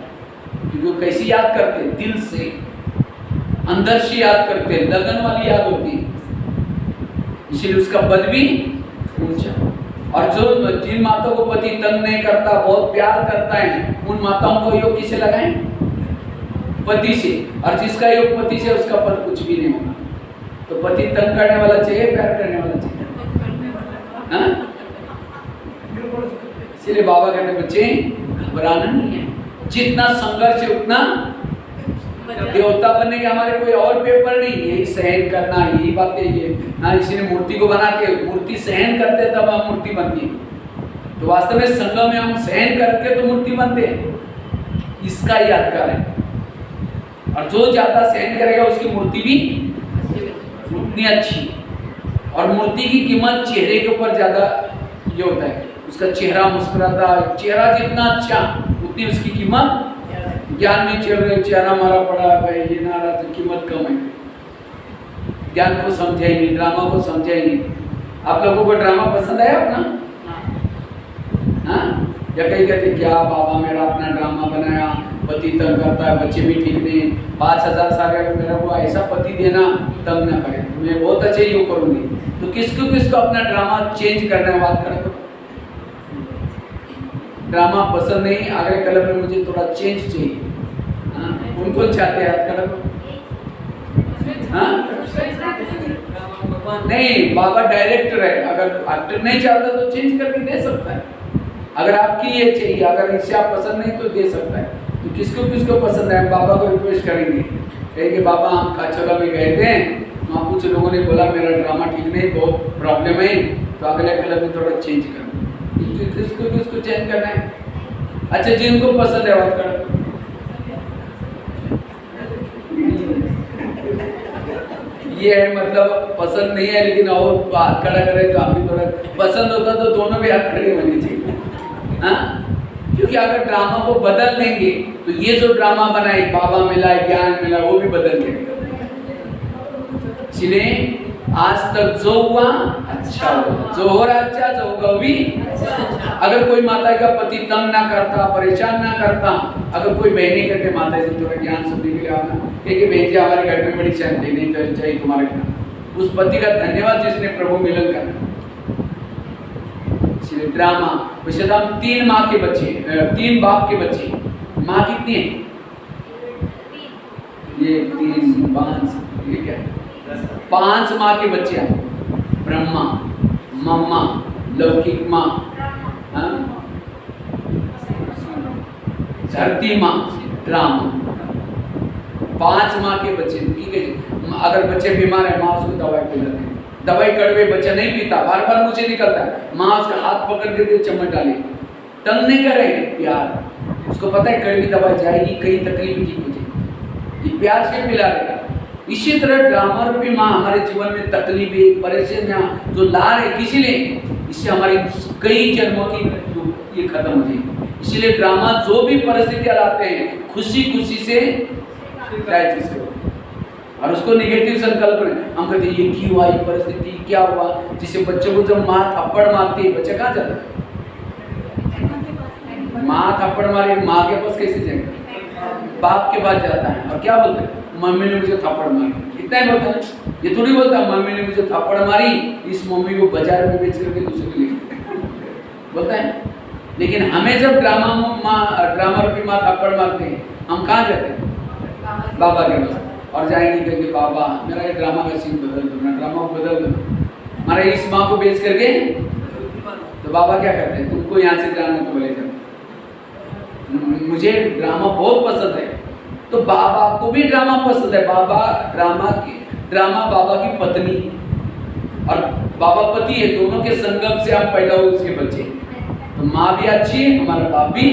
[SPEAKER 1] क्योंकि वो कैसी याद करते, दिल से अंदर से याद करते, लगन वाली याद होती है, इसलिए उसका पद भी ऊंचा। और जो जिन माताओं को पति तंग नहीं करता, बहुत प्यार करता है, उन माताओं को योग किसे लगाएं, पति से। और जिसका योग पति से, उसका पद कुछ भी नहीं होगा। तो पति तंग करने वाला चाहिए, प्यार करने वाला चाहिए। इसलिए बाबा कहते बच्चे घबराना नहीं है, जितना संघर्ष है उतना देवता बनने के हमारे कोई और पेपर नहीं, यही सहन करना, यही बातें ये ना। इसीलिए मूर्ति को बना के, मूर्ति सहन करते तब हम मूर्ति बनती है। तो वास्तव में संगम में हम सहन करके तो मूर्ति बनते हैं, इसका याद करें। और जो ज्यादा सहन करेगा उसकी मूर्ति भी उतनी अच्छी। और मूर्ति की कीमत चेहरे के ऊपर ज्यादा ये होता है, उसका चेहरा मुस्कुराता, चेहरा जितना अच्छा उतनी उसकी कीमत। ज्ञान में चल रहे, चेहरा मारा पड़ा भाई, ये ना रहा तो कीमत कम है। ज्ञान को समझा ही नहीं, ड्रामा को समझा ही नहीं। आप लोगों को ड्रामा पसंद आया अपना? हाँ, या कहीं कहते क्या बाबा मेरा अपना ड्रामा बनाया, पति तंग करता है, बच्चे भी ठीक नहीं, 5000 साल मेरा को ऐसा पति देना, तंग ना करे, मैं बहुत अच्छे यूँ करूँगी। तो किसको किसको अपना ड्रामा चेंज करना है, बात करें। ड्रामा पसंद नहीं, अगले कलर में मुझे थोड़ा चेंज चाहिए। उनको चाहते हैं कलर। नहीं, बाबा डायरेक्टर है, अगर एक्टर नहीं चाहता तो चेंज करके दे सकता है। अगर आपकी ये चाहिए, अगर इससे आप पसंद नहीं तो दे सकता है। तो किसको किसको पसंद है, बाबा को रिक्वेस्ट करेंगे, कहेंगे बाबा हम खाचोला में गए थे, वहाँ कुछ लोगों ने बोला मेरा ड्रामा ठीक नहीं, बहुत प्रॉब्लम है, तो अगले कलर में थोड़ा चेंज करना। किसको चेंज करना है? अच्छा, जिनको पसंद है बात करो। ये है मतलब पसंद नहीं है, लेकिन और हाथ खड़ा करे तो आप भी थोड़ा पसंद होता तो दोनों भी हाथ खड़े होने चाहिए। हाँ, क्योंकि अगर ड्रामा को बदल देंगे तो ये जो ड्रामा बनाए, बाबा मिला, ज्ञान मिला, वो भी बदल देंगे। इसलिए आज तक जो हुआ अच्छा हुआ, जो हो रहा अच्छा, जो होगा भी। अगर कोई माता का पति तंग ना करता, परेशान ना करता, अगर कोई बहनें कहते माता जी थोड़ा ज्ञान सुनने के लिए आना, कि बहन जी हमारे घर में बड़ी शांति नहीं तो चाहिए तुम्हारे ज्ञान। उस पति का धन्यवाद जिसने प्रभु मिलन करना। ड्रामा विषयदाम 3 माँ के बच्चे, 3 बाप के बच्चे, माँ कितनी है? ये 3 5, ये क्या है? 5 माँ के बच्चे, ब्रह्मा, मम्मा, लौकिक माँ, धरती माँ, ड्रामा। 5 माँ के बच्चे, ठीक है। अगर बच्चे बीमार है, माँ उसको दवाई पिलाते हैं। दवाई कड़वे बच्चा नहीं पीता, बार बार मुझे निकलता है, माँ उसका हाथ पकड़ के चम्मच डाले, तंग नहीं करे, प्यार। उसको पता है कड़वी दवाई जाएगी, कई तकलीफ ठीक हो जाएगी, ये प्यार से पिला रहे। इसी तरह ड्रामा रूपी माँ हमारे जीवन में तकलीफें, परेशानियां जो ला रहे, किसी ने इससे हमारी कई जन्मों की ये खत्म हो जाएगी। इसलिए ड्रामा जो भी परिस्थितियां लाते हैं, खुशी खुशी से डाइजेस्ट करो और उसको निगेटिव संकल्प में हम कहते ये क्यों हुआ, ये परिस्थिति क्या हुआ, जिससे बच्चों को जब माँ थप्पड़ मारती है, बच्चा कहाँ जाता है? माँ थप्पड़ मारे, माँ के पास कैसे जाएगा? बाप के पास जाता है और क्या बोलते हैं? मम्मी ने मुझे थप्पड़ मारी, इतना ही बोलता है। ये थोड़ी बोलता मम्मी ने मुझे थप्पड़ मारी, इस मम्मी को बाजार में बेच करके दूसरे को ले बोलता है। लेकिन हमें जब ड्रामा रूपी माँ थप्पड़ मारते हैं, हम कहाँ जाते हैं? बाबा के पास, और जाएंगे कहेंगे बाबा मेरा ये ड्रामा का सीन बदल दो ना, ड्रामा को बदल दो, हमारे इस माँ को बेच करके। तो बाबा क्या कहते हैं? तुमको यहाँ से जाना तो बोले जाओ, मुझे ड्रामा बहुत पसंद है। तो बाबा को भी ड्रामा पसंद है। ड्रामा बाबा की पत्नी और बाबा पति है, दोनों के संगम से आप पैदा हुए उसके बच्चे। तो माँ भी अच्छी है, हमारा बाप भी।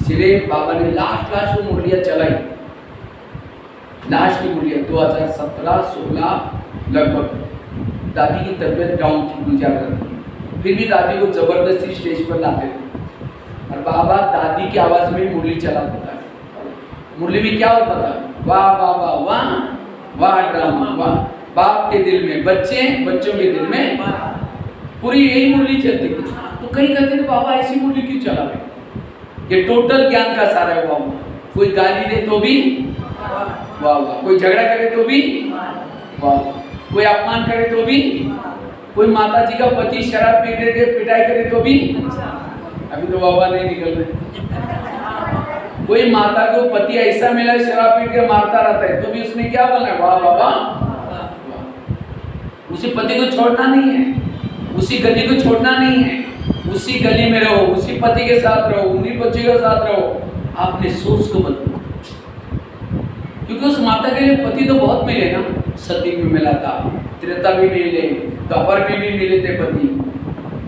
[SPEAKER 1] इसलिए बाबा ने लास्ट वो मुरलिया चलाई, लास्ट की मुरलिया 2017-16 लगभग। दादी की तबीयत डाउन थी, गुजर, फिर भी दादी को जबरदस्ती स्टेज पर लाते थे और बाबा दादी की आवाज में मुरली चलाता था। मुरली में क्या होता था? वाह बाबा वाह, वाह ड्रामा वाह, बाप के दिल में बच्चे, बच्चों के दिल में, पूरी यही मुरली चलती थी। तो कहीं कहते थे बाबा ऐसी मुरली क्यों चला रहे? ये टोटल ज्ञान का सारा है। वाह, कोई गाली दे तो भी वाह वाह, कोई झगड़ा करे तो भी वाह, कोई अपमान करे तो भी, कोई माता जी का पति शराब पी के पिटाई करे तो भी, अभी तो वाह नहीं निकल रहे। कोई माता को पति ऐसा मिला शराब पी के मारता रहता है तो भी उसने क्या बोलना है? वाह बाबा। उसी पति को छोड़ना नहीं है, उसी गली को छोड़ना नहीं है, उसी गली में रहो, उसी पति के साथ रहो, उन्हीं बच्चे के साथ रहो। आपने सोच को बदलो, क्योंकि उस माता के लिए पति तो बहुत मिले ना। सती में मिला था, त्रेता भी मिले, द्वापर में भी मिले थे पति,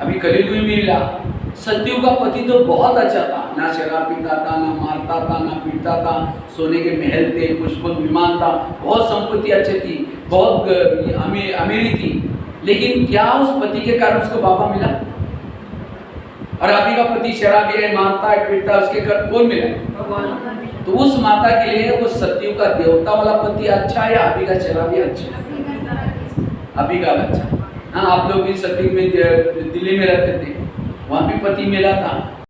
[SPEAKER 1] अभी कलयुग में मिला। सतयुग का पति तो बहुत अच्छा था, ना शराब पीता था, ना मारता था, ना पीटता था, सोने के महल थे, पुष्पक विमान था, बहुत संपत्ति अच्छी थी, बहुत अमीरी थी। लेकिन क्या उस पति के कारण उसको बाबा मिला? और अभी का पति शराबी है, मारता है, पीटता है, उसके घर कौन मिला? तो उस माता के लिए वो सतयुग का देवता वाला पति अच्छा है या अभी का शराबी अच्छा? अभी का अच्छा। हाँ, आप लोग भी सतयुग में दिल्ली में रहते थे, वहाँ भी पति मिला था।